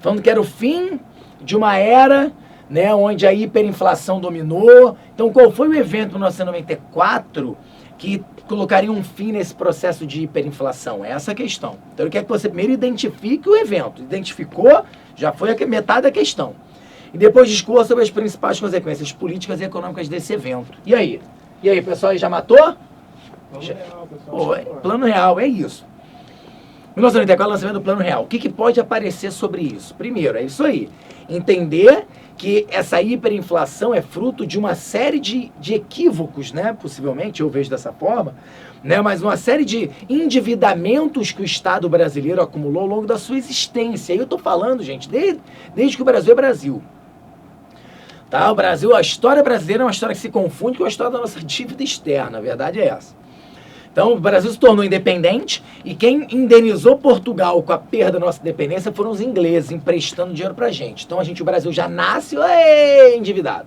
falando que era o fim de uma era, né, onde a hiperinflação dominou. Então, qual foi o evento em 1994 que colocaria um fim nesse processo de hiperinflação? É essa a questão. Então, ele quer que você primeiro identifique o evento. Identificou, já foi metade da questão. E depois discorra sobre as principais consequências políticas e econômicas desse evento. E aí? E aí, pessoal, aí já matou? Real, pessoal. Plano real, é isso. 1994, lançamento do Plano Real. O que pode aparecer sobre isso? Primeiro, é isso aí. Entender que essa hiperinflação é fruto de uma série de equívocos, né? Possivelmente, eu vejo dessa forma, né? Mas uma série de endividamentos que o Estado brasileiro acumulou ao longo da sua existência. E eu estou falando, gente, desde que o Brasil é Brasil. Tá? O Brasil, a história brasileira é uma história que se confunde com a história da nossa dívida externa. A verdade é essa. Então, o Brasil se tornou independente e quem indenizou Portugal com a perda da nossa independência foram os ingleses, emprestando dinheiro pra gente. Então, o Brasil já nasce endividado.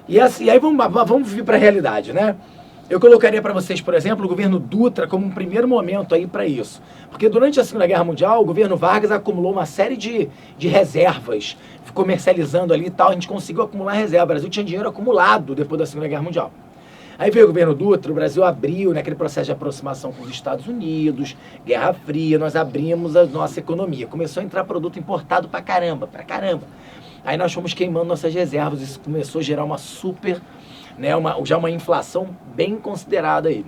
E aí vamos vir para a realidade, né? Eu colocaria para vocês, por exemplo, o governo Dutra como um primeiro momento aí para isso. Porque durante a Segunda Guerra Mundial, o governo Vargas acumulou uma série de reservas, comercializando ali e tal, a gente conseguiu acumular reserva. O Brasil tinha dinheiro acumulado depois da Segunda Guerra Mundial. Aí veio o governo Dutra, o Brasil abriu naquele processo de aproximação com os Estados Unidos, Guerra Fria, nós abrimos a nossa economia. Começou a entrar produto importado pra caramba. Aí nós fomos queimando nossas reservas, isso começou a gerar uma super, né, já uma inflação bem considerada aí.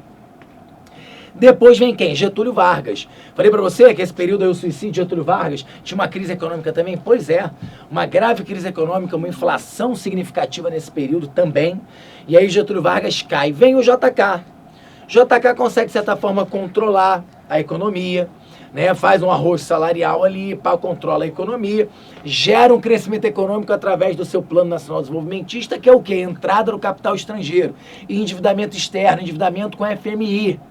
Depois vem quem? Getúlio Vargas. Falei pra você que esse período aí, o suicídio de Getúlio Vargas, tinha uma crise econômica também? Pois é, uma grave crise econômica, uma inflação significativa nesse período também. E aí Getúlio Vargas cai. Vem o JK. JK consegue, de certa forma, controlar a economia, né? Faz um arroz salarial ali, controla a economia, gera um crescimento econômico através do seu Plano Nacional Desenvolvimentista, que é o quê? Entrada do capital estrangeiro, e endividamento externo, endividamento com a FMI.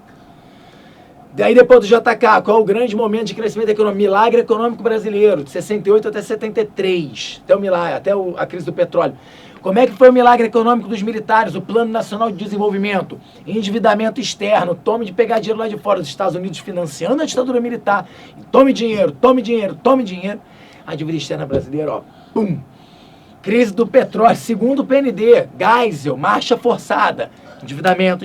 Daí depois do JK, qual é o grande momento de crescimento da economia? Milagre econômico brasileiro, de 68 até 73, até o milagre, até a crise do petróleo. Como é que foi o milagre econômico dos militares? O Plano Nacional de Desenvolvimento, endividamento externo, tome de pegar dinheiro lá de fora, dos Estados Unidos financiando a ditadura militar, tome dinheiro, tome dinheiro, tome dinheiro. A dívida externa brasileira, ó, pum. Crise do petróleo, segundo o PND, Geisel, marcha forçada, endividamento.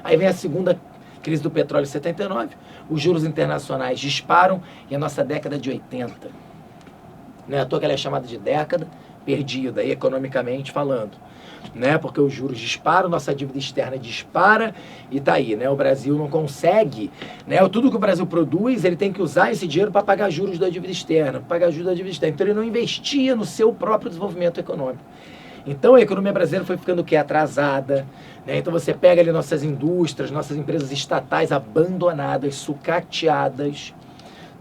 Aí vem a segunda crise do petróleo em 79, os juros internacionais disparam e a nossa década de 80. Não é à toa que ela é chamada de década perdida, economicamente falando. Né? Porque os juros disparam, nossa dívida externa dispara e tá aí, né? O Brasil não consegue, né? Tudo que o Brasil produz, ele tem que usar esse dinheiro para pagar juros da dívida externa, Então ele não investia no seu próprio desenvolvimento econômico. Então a economia brasileira foi ficando o quê? Atrasada. Né? Então você pega ali nossas indústrias, nossas empresas estatais abandonadas, sucateadas.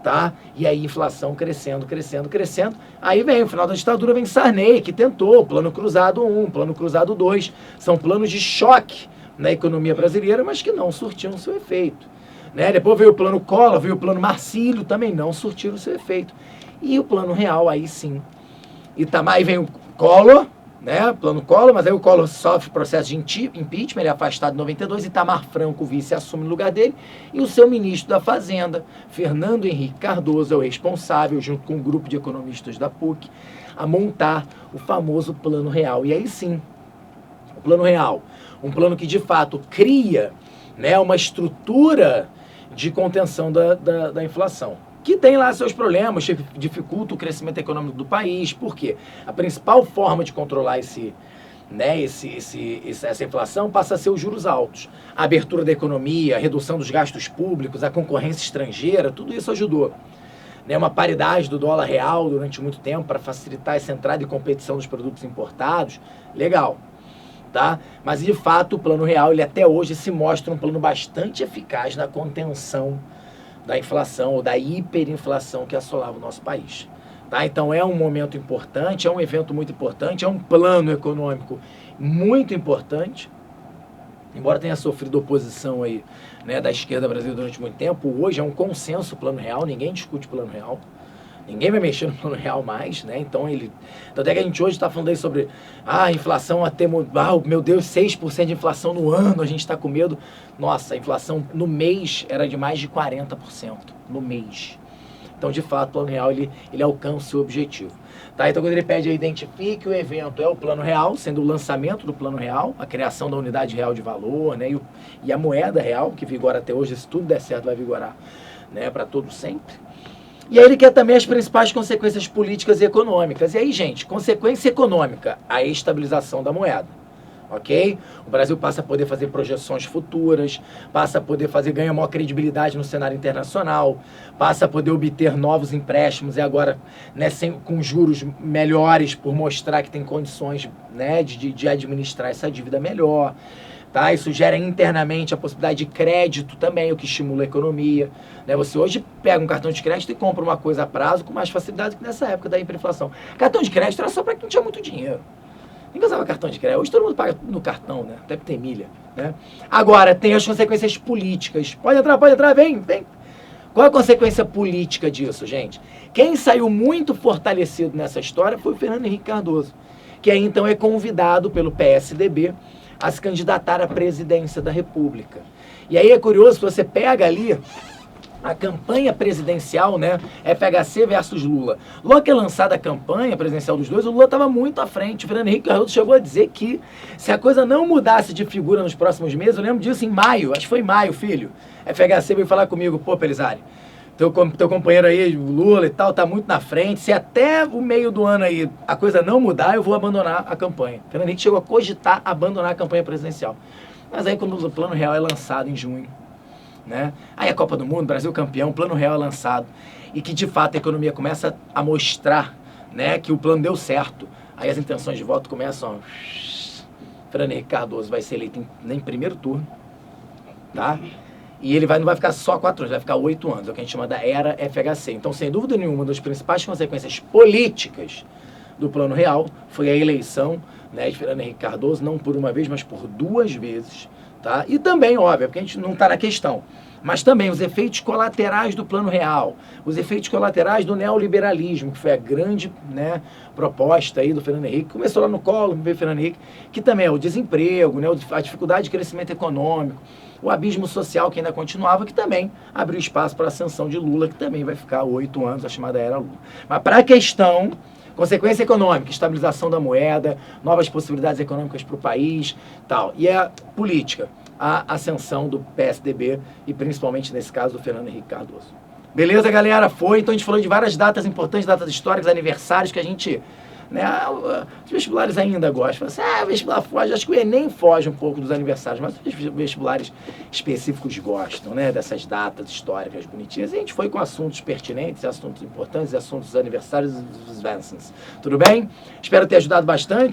Tá? E aí inflação crescendo, crescendo, crescendo. Aí vem, no final da ditadura, vem Sarney, que tentou, Plano Cruzado 1, Plano Cruzado 2. São planos de choque na economia brasileira, mas que não surtiram seu efeito. Né? Depois veio o Plano Collor, veio o Plano Marcílio, também não surtiram seu efeito. E o Plano Real, aí sim. Aí vem o Collor, né? Plano Collor, mas aí o Collor sofre processo de impeachment, ele é afastado em 92, Itamar Franco, o vice, assume o lugar dele, e o seu ministro da Fazenda, Fernando Henrique Cardoso, é o responsável, junto com um grupo de economistas da PUC, a montar o famoso Plano Real. E aí sim, o Plano Real, um plano que de fato cria, né, uma estrutura de contenção da inflação, que tem lá seus problemas, dificulta o crescimento econômico do país. Por quê? A principal forma de controlar essa inflação passa a ser os juros altos. A abertura da economia, a redução dos gastos públicos, a concorrência estrangeira, tudo isso ajudou. Né? Uma paridade do dólar real durante muito tempo para facilitar essa entrada e competição dos produtos importados, legal. Tá? Mas, de fato, o Plano Real, ele até hoje se mostra um plano bastante eficaz na contenção da inflação ou da hiperinflação que assolava o nosso país. Tá? Então é um momento importante, é um evento muito importante, é um plano econômico muito importante, embora tenha sofrido oposição aí, né, da esquerda brasileira durante muito tempo. Hoje é um consenso o Plano Real, ninguém discute o Plano Real, ninguém vai mexer no Plano Real mais, né? Então até que a gente hoje está falando aí sobre a inflação até, meu Deus, 6% de inflação no ano, a gente está com medo. Nossa, a inflação no mês era de mais de 40% no mês. Então, de fato, o Plano Real, ele alcança o seu objetivo. Tá? Então, quando ele pede aí, identifique o evento, é o Plano Real, sendo o lançamento do Plano Real, a criação da unidade real de valor, né? E a moeda real, que vigora até hoje, se tudo der certo, vai vigorar, né, para todo sempre. E aí ele quer também as principais consequências políticas e econômicas. E aí, gente, consequência econômica, a estabilização da moeda. Ok? O Brasil passa a poder fazer projeções futuras, passa a poder ganhar maior credibilidade no cenário internacional, passa a poder obter novos empréstimos e agora, né, com juros melhores, por mostrar que tem condições, né, de administrar essa dívida melhor. Tá? Isso gera internamente a possibilidade de crédito também, o que estimula a economia. Né? Você hoje pega um cartão de crédito e compra uma coisa a prazo com mais facilidade que nessa época da hiperinflação. Cartão de crédito era só para quem tinha muito dinheiro. Ninguém usava cartão de crédito. Hoje todo mundo paga no cartão, né? Até que tem milha. Né? Agora, tem as consequências políticas. Pode entrar, vem. Qual é a consequência política disso, gente? Quem saiu muito fortalecido nessa história foi o Fernando Henrique Cardoso, que aí então é convidado pelo PSDB a se candidatar à presidência da República. E aí é curioso que você pega ali a campanha presidencial, né, FHC versus Lula. Logo que é lançada a campanha presidencial dos dois, o Lula estava muito à frente. O Fernando Henrique Cardoso chegou a dizer que se a coisa não mudasse de figura nos próximos meses, eu lembro disso em maio, acho que foi em maio, filho. FHC veio falar comigo, pô, Pelizari, teu companheiro aí, o Lula e tal, tá muito na frente. Se até o meio do ano aí a coisa não mudar, eu vou abandonar a campanha. O Fernando Henrique chegou a cogitar abandonar a campanha presidencial. Mas aí quando o Plano Real é lançado em junho, né? Aí a Copa do Mundo, Brasil campeão, o Plano Real é lançado. E que de fato a economia começa a mostrar, né, que o plano deu certo. Aí as intenções de voto começam. Fernando Henrique Cardoso vai ser eleito em primeiro turno, tá? E ele não vai ficar só 4 anos, vai ficar 8 anos, é o que a gente chama da era FHC. Então, sem dúvida nenhuma, uma das principais consequências políticas do Plano Real foi a eleição, né, de Fernando Henrique Cardoso, não por uma vez, mas por 2 vezes. Tá? E também, óbvio, porque a gente não está na questão, mas também os efeitos colaterais do Plano Real, os efeitos colaterais do neoliberalismo, que foi a grande, né, proposta aí do Fernando Henrique, começou lá no Collor, veio Fernando Henrique, que também é o desemprego, né, a dificuldade de crescimento econômico, o abismo social que ainda continuava, que também abriu espaço para a ascensão de Lula, que também vai ficar 8 anos, a chamada era Lula. Mas para a questão, consequência econômica, estabilização da moeda, novas possibilidades econômicas para o país, tal. E a política, a ascensão do PSDB e principalmente nesse caso do Fernando Henrique Cardoso. Beleza, galera? Então a gente falou de várias datas importantes, datas históricas, aniversários que a gente, né, os vestibulares ainda gostam. Assim, o vestibular foge, acho que o Enem foge um pouco dos aniversários, mas os vestibulares específicos gostam, né, dessas datas históricas bonitinhas. E a gente foi com assuntos pertinentes, assuntos importantes, assuntos aniversários e advances. Tudo bem? Espero ter ajudado bastante.